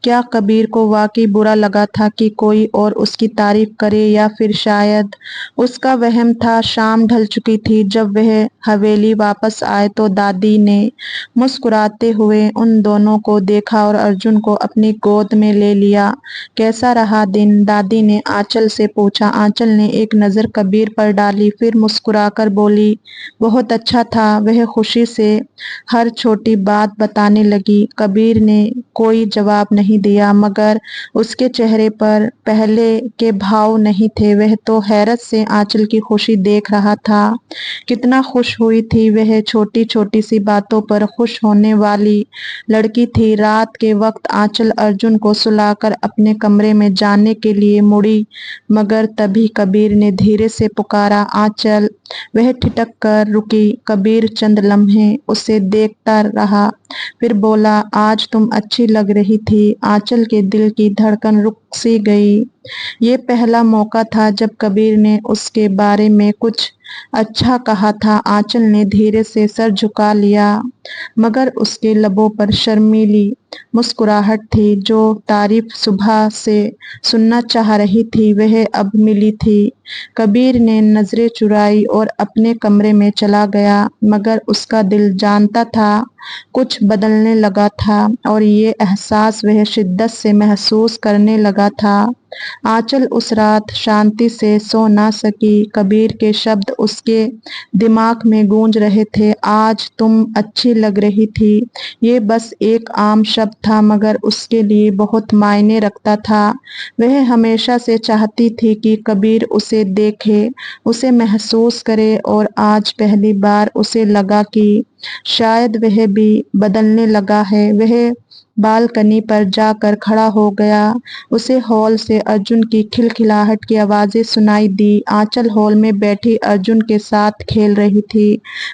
کیا کبیر کو واقعی برا لگا تھا کہ کوئی اور اس کی تعریف کرے، یا پھر شاید اس کا وہم تھا؟ شام ڈھل چکی تھی۔ جب وہ حویلی واپس آئے تو دادی نے مسکراتے ہوئے ان دونوں کو دیکھا اور ارجن کو اپنی گود میں لے لیا۔ کیسا رہا دن؟ دادی نے آنچل سے پوچھا۔ آنچل نے ایک نظر کبیر پر ڈالی، پھر مسکرا کر بولی، بہت اچھا تھا۔ وہ خوشی سے ہر چھوٹی بات بتانے لگی۔ کبیر نے کوئی جواب نہیں دیا، مگر اس کے چہرے پر پہلے کے بھاؤ نہیں تھے۔ وہ تو حیرت سے آنچل کی خوشی دیکھ رہا تھا۔ کتنا خوش ہوئی تھی وہ! چھوٹی چھوٹی سی باتوں پر خوش ہونے والی لڑکی تھی۔ رات کے وقت آنچل ارجن کو سلا کر اپنے کمرے میں جانے کے لیے مڑی، مگر تبھی کبیر نے دھیرے سے پکارا، آنچل! وہ ٹھٹک کر رکی۔ کبیر چند لمحے اسے دیکھتا رہا، پھر بولا، آج تم اچھی لگ رہی تھی۔ آنچل کے دل کی دھڑکن رک سی گئی۔ یہ پہلا موقع تھا جب کبیر نے اس کے بارے میں کچھ اچھا کہا تھا۔ آنچل نے دھیرے سے سر جھکا لیا، مگر اس کے لبوں پر شرمیلی مسکراہٹ تھی۔ جو تعریف صبح سے سننا چاہ رہی تھی، وہ اب ملی تھی۔ کبیر نے نظریں چرائی اور اپنے کمرے میں چلا گیا، مگر اس کا دل جانتا تھا کچھ بدلنے لگا تھا، اور یہ احساس وہ شدت سے محسوس کرنے لگا تھا۔ آنچل اس رات شانتی سے سو نہ سکی۔ کبیر کے شبد اس کے دماغ میں گونج رہے تھے، آج تم اچھی لگ رہی تھی۔ یہ بس ایک عام شبد تھا، مگر اس کے لیے بہت معنی رکھتا تھا۔ وہ ہمیشہ سے چاہتی تھی کہ کبیر اسے دیکھے، اسے محسوس کرے، اور آج پہلی بار اسے لگا کہ شاید وہ بھی بدلنے لگا ہے۔ وہ بالکنی پر جا کر کھڑا ہو گیا۔ اسے ہال سے ارجن کی کھلکھلاہٹ کی آوازیں سنائی دی۔ آنچل ہال میں بیٹھی ارجن کے ساتھ کھیل رہی تھی۔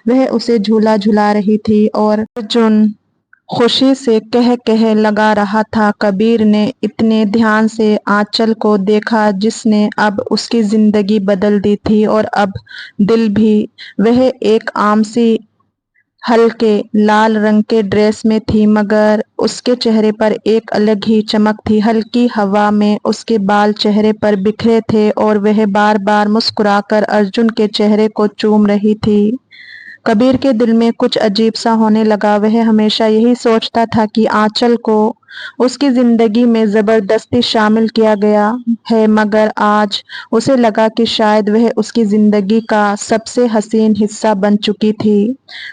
وہ اسے جھولا جھلا رہی تھی، اور ارجن خوشی سے کہہ کہہ لگا رہا تھا۔ کبیر نے اتنے دھیان سے آنچل کو دیکھا جس نے اب اس کی زندگی بدل دی تھی، اور اب دل بھی۔ وہ ایک عام سی ہلکے لال رنگ کے ڈریس میں تھی، مگر اس کے چہرے پر ایک الگ ہی چمک تھی۔ ہلکی ہوا میں اس کے بال چہرے پر بکھرے تھے، اور وہ بار بار مسکرا کر ارجن کے چہرے کو چوم رہی تھی۔ کبیر کے دل میں کچھ عجیب سا ہونے لگا۔ وہ ہمیشہ یہی سوچتا تھا کہ آنچل کو اس کی زندگی میں زبردستی شامل کیا گیا ہے، مگر آج اسے لگا کہ شاید وہ اس کی زندگی کا سب سے حسین حصہ بن چکی تھی۔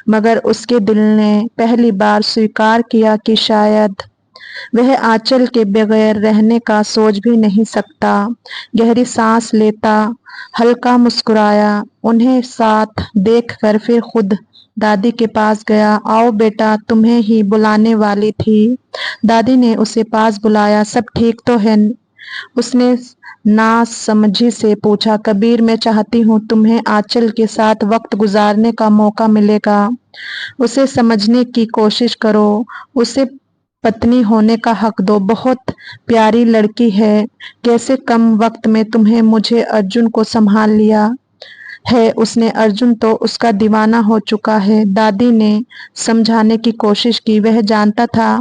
مگر اس کے دل نے پہلی بار سویکار کیا کہ شاید وہ آنچل کے بغیر رہنے کا سوچ بھی نہیں سکتا۔ گہری سانس لیتا ہلکا مسکرایا انہیں ساتھ دیکھ کر، پھر خود دادی کے پاس گیا۔ آؤ بیٹا، تمہیں ہی بلانے والی تھی۔ دادی نے اسے پاس بلایا۔ سب ٹھیک تو ہے؟ اس نے ناسمجھی سے پوچھا۔ کبیر، میں چاہتی ہوں تمہیں آنچل کے ساتھ وقت گزارنے کا موقع ملے گا۔ اسے سمجھنے کی کوشش کرو، اسے پتنی ہونے کا حق دو۔ بہت پیاری لڑکی ہے۔ کیسے کم وقت میں تمہیں مجھے ارجن کو سنبھال لیا ہے۔ اس نے ارجن تو اس کا دیوانہ ہو چکا ہے۔ دادی نے سمجھانے کی کوشش کی۔ وہ جانتا تھا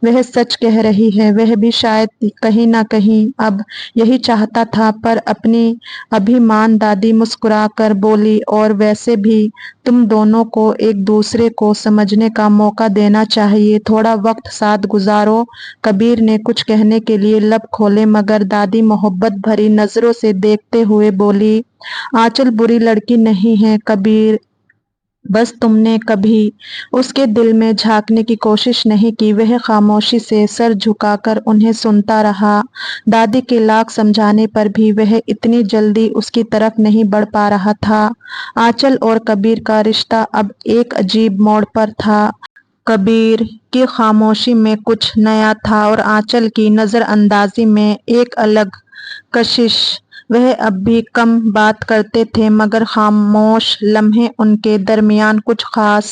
وہ سچ کہہ رہی ہے۔ وہ بھی شاید کہیں نہ کہیں اب یہی چاہتا تھا، پر اپنی ابھیمان دادی مسکرا کر بولی، اور ویسے بھی تم دونوں کو ایک دوسرے کو سمجھنے کا موقع دینا چاہیے۔ تھوڑا وقت ساتھ گزارو۔ کبیر نے کچھ کہنے کے لیے لب کھولے، مگر دادی محبت بھری نظروں سے دیکھتے ہوئے بولی، آنچل بری لڑکی نہیں ہے کبیر، بس تم نے کبھی اس کے دل میں جھانکنے کی کوشش نہیں کی۔ وہ خاموشی سے سر جھکا کر انہیں سنتا رہا۔ دادی کے لاکھ سمجھانے پر بھی وہ اتنی جلدی اس کی طرف نہیں بڑھ پا رہا تھا۔ آنچل اور کبیر کا رشتہ اب ایک عجیب موڑ پر تھا۔ کبیر کی خاموشی میں کچھ نیا تھا، اور آنچل کی نظر اندازی میں ایک الگ کشش۔ وہ اب بھی کم بات کرتے تھے، مگر خاموش لمحے ان کے درمیان کچھ خاص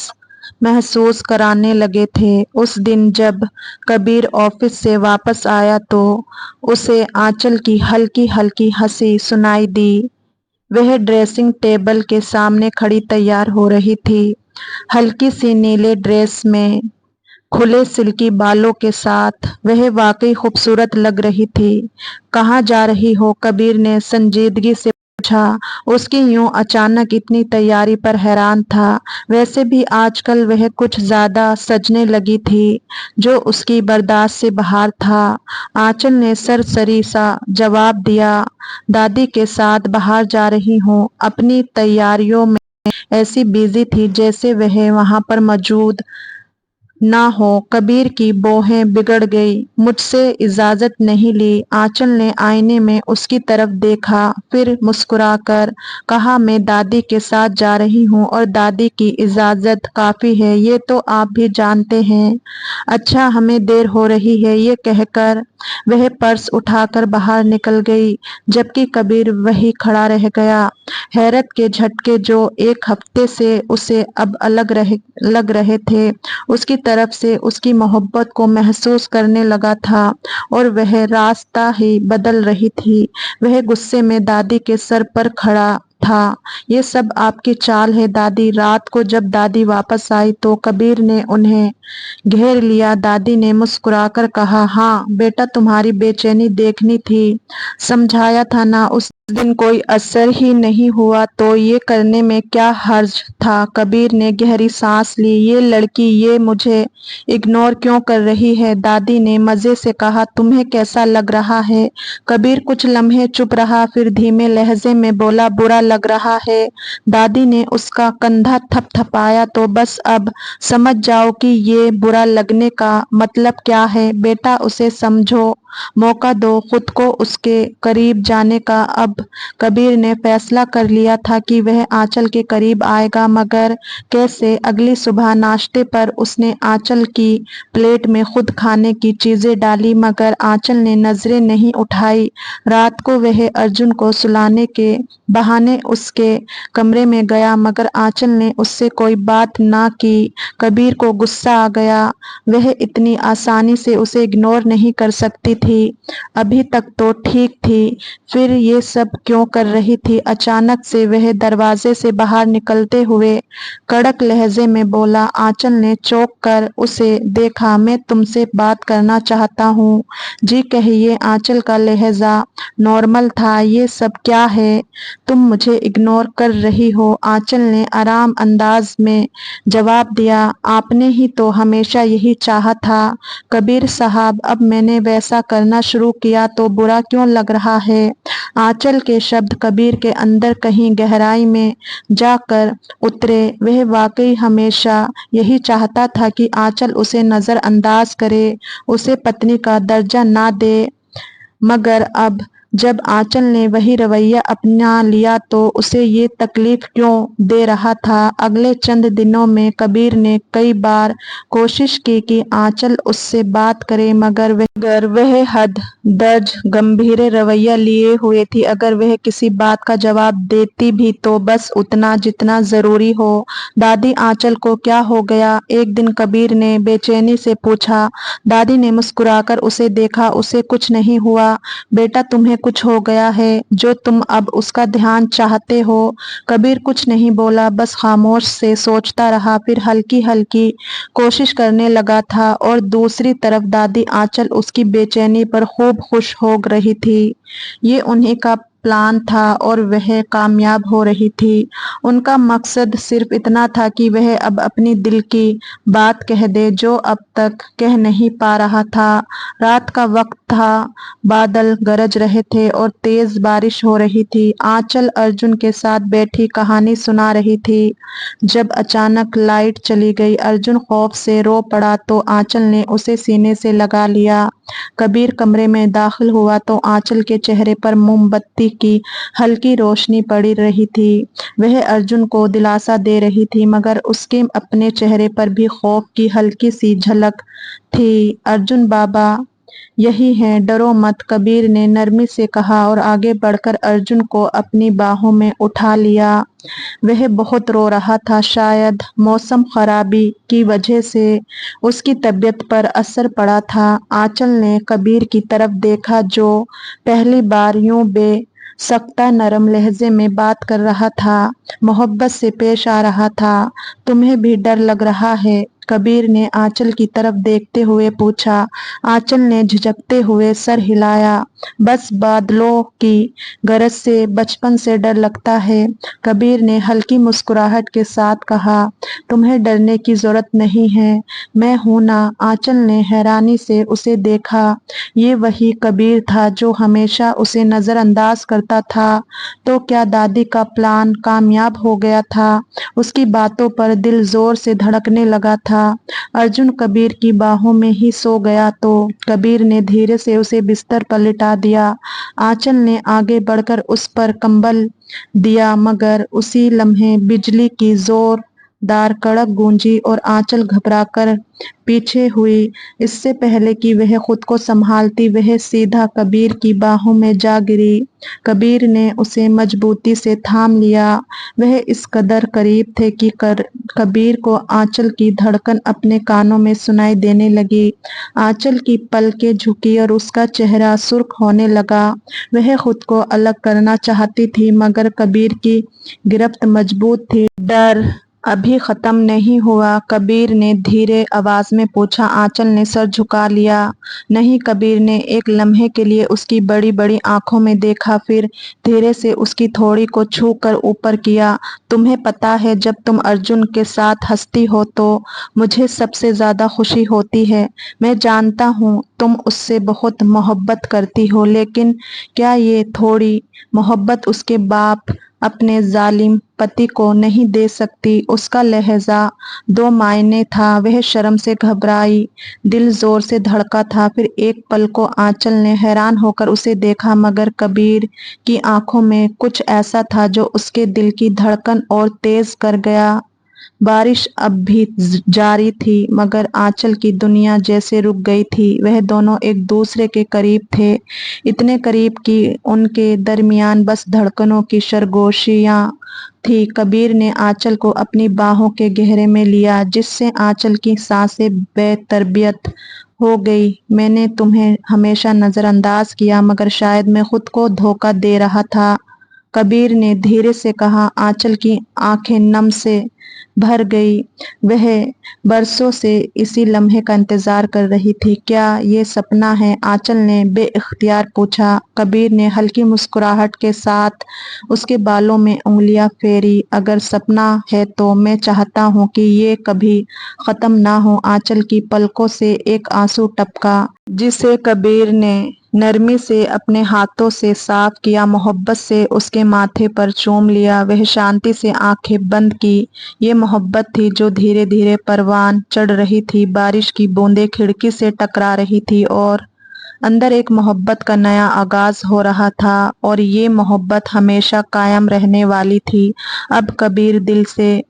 महसूस कराने लगे थे। उस दिन जब कबीर ऑफिस से वापस आया तो उसे आंचल की हल्की हल्की हंसी सुनाई दी। वह ड्रेसिंग टेबल के सामने खड़ी तैयार हो रही थी, हल्की सी नीले ड्रेस में, खुले सिल्की बालों के साथ वह वाकई खूबसूरत लग रही थी। कहाँ जा रही हो? कबीर ने संजीदगी से पूछा। उसकी यूं अचानक इतनी तैयारी पर हैरान था। वैसे भी आजकल वह कुछ ज्यादा सजने लगी थी, जो उसकी बर्दाश्त से बाहर था। आंचल ने सरसरी सा जवाब दिया, दादी के साथ बाहर जा रही हूँ। अपनी तैयारियों में ऐसी बिजी थी जैसे वह वहां पर मौजूद ना हो। कबीर की भौहें बिगड़ गई। मुझसे इजाजत नहीं ली। आंचल ने आईने में उसकी तरफ देखा, फिर मुस्कुराकर कहा, मैं दादी के साथ जा रही हूँ और दादी की इजाजत काफी है, ये तो आप भी जानते हैं। अच्छा, हमें देर हो रही है। ये कहकर वह पर्स उठाकर बाहर निकल गई, जबकि कबीर वही खड़ा रह गया। हैरत के झटके जो एक हफ्ते से उसे अब लग रहे थे, उसकी तरफ से उसकी मोहब्बत को महसूस करने लगा था, और वह रास्ता ही बदल रही थी। वह गुस्से में दादी के सर पर खड़ा था। ये सब आपकी चाल है दादी। रात को जब दादी वापस आई तो कबीर ने उन्हें घेर लिया। दादी ने मुस्कुराकर कहा, हाँ बेटा, तुम्हारी बेचैनी देखनी थी, समझाया था ना। उस दिन कोई असर ही नहीं हुआ तो ये करने में क्या हर्ज था? कबीर ने गहरी सांस ली। ये लड़की ये मुझे इग्नोर क्यों कर रही है? दादी ने मजे से कहा, तुम्हें कैसा लग रहा है? कबीर कुछ लम्हे चुप रहा, फिर धीमे लहजे में बोला, बुरा लग रहा है। दादी ने उसका कंधा थपथपाया, तो बस अब समझ जाओ कि ये बुरा लगने का मतलब क्या है। बेटा, उसे समझो, मौका दो खुद को उसके करीब जाने का। अब कबीर ने फैसला कर लिया था कि वह आंचल के करीब आएगा, मगर कैसे? अगली सुबह नाश्ते पर उसने आंचल की प्लेट में खुद खाने की चीजें डाली, मगर आंचल ने नजरें नहीं उठाई। रात को वह अर्जुन को सुलाने के बहाने उसके कमरे में गया, मगर आंचल ने उससे कोई बात ना की। कबीर को गुस्सा आ गया। वह इतनी आसानी से उसे इग्नोर नहीं कर सकती थी। अभी तक तो ठीक थी, फिर ये सब क्यों कर रही थी? अचानक से वह दरवाजे से बाहर निकलते हुए कड़क लहजे में बोला। आंचल ने चौंक कर उसे देखा। मैं तुमसे बात करना चाहता हूँ। जी कहिए। आंचल का लहजा नॉर्मल था। ये सब क्या है? तुम मुझे इग्नोर कर रही हो? आंचल ने आराम अंदाज में जवाब दिया, आपने ही तो हमेशा यही चाहा था कबीर साहब। अब मैंने वैसा करना शुरू किया तो बुरा क्यों लग रहा है? आंचल के शब्द कबीर के अंदर कहीं गहराई में जाकर उतरे। वह वाकई हमेशा यही चाहता था कि आंचल उसे नजरअंदाज करे, उसे पत्नी का दर्जा ना दे, मगर अब जब आंचल ने वही रवैया अपना लिया तो उसे ये तकलीफ क्यों दे रहा था? अगले चंद दिनों में कबीर ने कई बार कोशिश की कि आंचल उससे बात करे, मगर वह हद दर्ज गंभीर रवैया लिए हुए थी। अगर वह किसी बात का जवाब देती भी तो बस उतना जितना जरूरी हो। दादी, आंचल को क्या हो गया? एक दिन कबीर ने बेचैनी से पूछा। दादी ने मुस्कुराकर उसे देखा। उसे कुछ नहीं हुआ बेटा, तुम्हें कुछ हो गया है जो तुम अब उसका ध्यान चाहते हो। कबीर कुछ नहीं बोला, बस खामोश से सोचता रहा, फिर हल्की हल्की कोशिश करने लगा था। और दूसरी तरफ दादी आंचल उसकी बेचैनी पर खूब खुश हो रही थी। ये उन्हीं का प्लान था और वह कामयाब हो रही थी। उनका मकसद सिर्फ इतना था कि वह अब अपनी दिल की बात कह दे, जो अब तक कह नहीं पा रहा था। रात का वक्त था, बादल गरज रहे थे और तेज बारिश हो रही थी। आंचल अर्जुन के साथ बैठी कहानी सुना रही थी, जब अचानक लाइट चली गई। अर्जुन खौफ से रो पड़ा तो आंचल ने उसे सीने से लगा लिया। कबीर कमरे में दाखिल हुआ तो आंचल के चेहरे पर मोमबत्ती की हल्की रोशनी पड़ी रही थी। वह अर्जुन को दिलासा दे रही थी, मगर उसके अपने चेहरे पर भी खौफ की हल्की सी झलक थी। अर्जुन बाबा, यही है, डरो मत, कबीर ने नरमी से कहा और आगे बढ़कर अर्जुन को अपनी बाहों में उठा लिया। वह बहुत रो रहा था, शायद मौसम खराबी की वजह से उसकी तबीयत पर असर पड़ा था। आंचल ने कबीर की तरफ देखा जो पहली बार यूं बेसख्ता नरम लहजे में बात कर रहा था, मोहब्बत से पेश आ रहा था। तुम्हें भी डर लग रहा है? कबीर ने आंचल की तरफ देखते हुए पूछा। आंचल ने झिझकते हुए सर हिलाया। बस बादलों की गरज से बचपन से डर लगता है। कबीर ने हल्की मुस्कुराहट के साथ कहा, तुम्हें डरने की जरूरत नहीं है, मैं हूं ना। आंचल ने हैरानी से उसे देखा। ये वही कबीर था जो हमेशा उसे नजरअंदाज करता था। तो क्या दादी का प्लान कामयाब हो गया था? उसकी बातों पर दिल जोर से धड़कने लगा था। अर्जुन कबीर की बाहों में ही सो गया तो कबीर ने धीरे से उसे बिस्तर पर लिटा दिया। आंचल ने आगे बढ़कर उस पर कंबल दिया, मगर उसी लम्हे बिजली की जोरदार कड़क गूंजी और आंचल घबराकर पीछे हुई। इससे पहले कि वह खुद को संभालती, वह सीधा कबीर की बाहों में जा गिरी। कबीर ने उसे मजबूती से थाम लिया। वह इस कदर करीब थे कि कबीर को आंचल की धड़कन अपने कानों में सुनाई देने लगी। आंचल की पलकें झुकी और उसका चेहरा सुर्ख होने लगा। वह खुद को अलग करना चाहती थी, मगर कबीर की गिरफ्त मजबूत थी। डर अभी खत्म नहीं हुआ? कबीर ने धीरे आवाज में पूछा। आंचल ने सर झुका लिया। नहीं। कबीर ने एक लम्हे के लिए उसकी बड़ी बड़ी आंखों में देखा, फिर धीरे से उसकी थोड़ी को छू कर ऊपर किया। तुम्हें पता है, जब तुम अर्जुन के साथ हंसती हो तो मुझे सबसे ज्यादा खुशी होती है। मैं जानता हूँ तुम उससे बहुत मोहब्बत करती हो, लेकिन क्या ये थोड़ी मोहब्बत उसके बाप अपने जालिम पति को नहीं दे सकती? उसका लहजा दो मायने था। वह शर्म से घबराई, दिल जोर से धड़का था। फिर एक पल को आंचल ने हैरान होकर उसे देखा, मगर कबीर की आंखों में कुछ ऐसा था जो उसके दिल की धड़कन और तेज कर गया। बारिश अब भी जारी थी, मगर आंचल की दुनिया जैसे रुक गई थी। वह दोनों एक दूसरे के करीब थे, इतने करीब कि उनके दरमियान बस धड़कनों की सरगोशियां थी। कबीर ने आंचल को अपनी बाहों के गहरे में लिया, जिससे आंचल की सांसें बेतरबियत हो गई। मैंने तुम्हें हमेशा नजरअंदाज किया, मगर शायद मैं खुद को धोखा दे रहा था, कबीर ने धीरे से कहा। आंचल की आंखें नम से भर गई। वह बरसों से इसी लम्हे का इंतजार कर रही थी। क्या ये सपना है? आंचल ने बेइख्तियार पूछा। कबीर ने हल्की मुस्कुराहट के साथ उसके बालों में उंगलियां फेरी। अगर सपना है तो मैं चाहता हूँ कि ये कभी खत्म ना हो। आंचल की पलकों से एक आंसू टपका, जिसे कबीर ने नरमी से अपने हाथों से साफ किया। मोहब्बत से उसके माथे पर चूम लिया। वह शांति से आंखें बंद की। ये मोहब्बत थी जो धीरे धीरे परवान चढ़ रही थी। बारिश की बूंदें खिड़की से टकरा रही थी और अंदर एक मोहब्बत का नया आगाज हो रहा था, और ये मोहब्बत हमेशा कायम रहने वाली थी। अब कबीर दिल से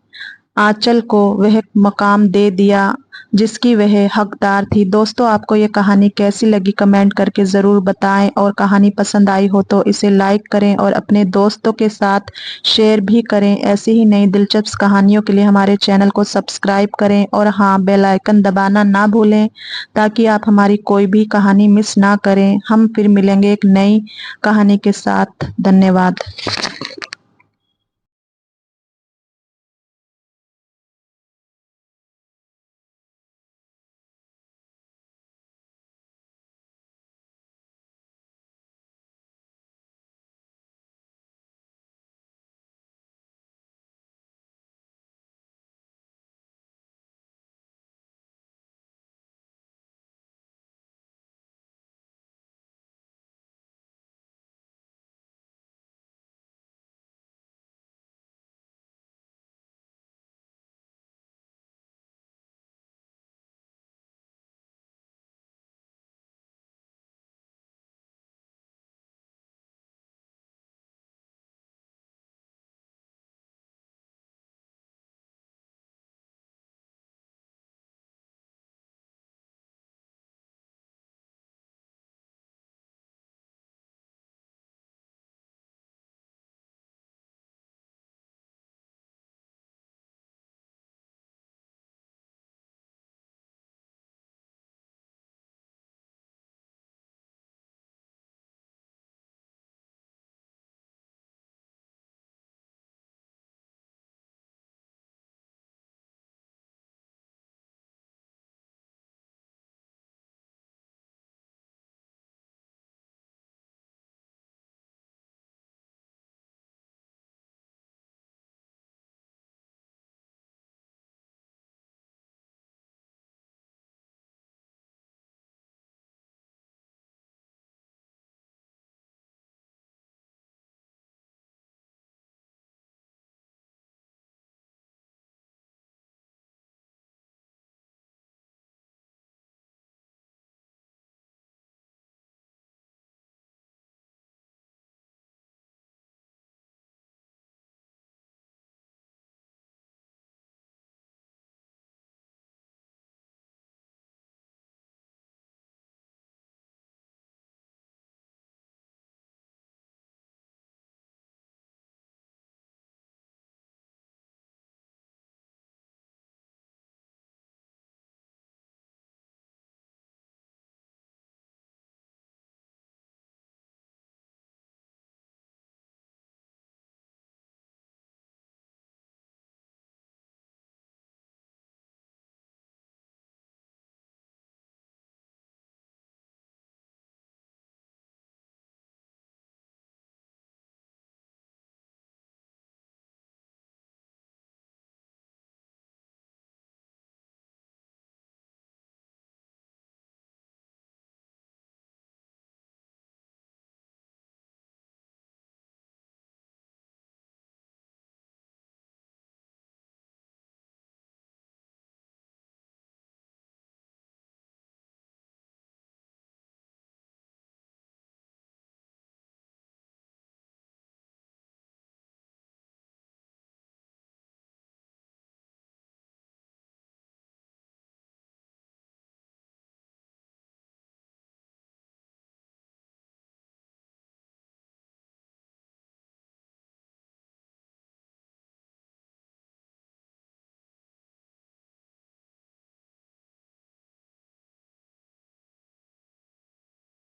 आंचल को वह मकाम दे दिया जिसकी वह हकदार थी। दोस्तों, आपको ये कहानी कैसी लगी कमेंट करके ज़रूर बताएं, और कहानी पसंद आई हो तो इसे लाइक करें और अपने दोस्तों के साथ शेयर भी करें। ऐसी ही नई दिलचस्प कहानियों के लिए हमारे चैनल को सब्सक्राइब करें, और हाँ, बेल आइकन दबाना ना भूलें ताकि आप हमारी कोई भी कहानी मिस ना करें। हम फिर मिलेंगे एक नई कहानी के साथ। धन्यवाद।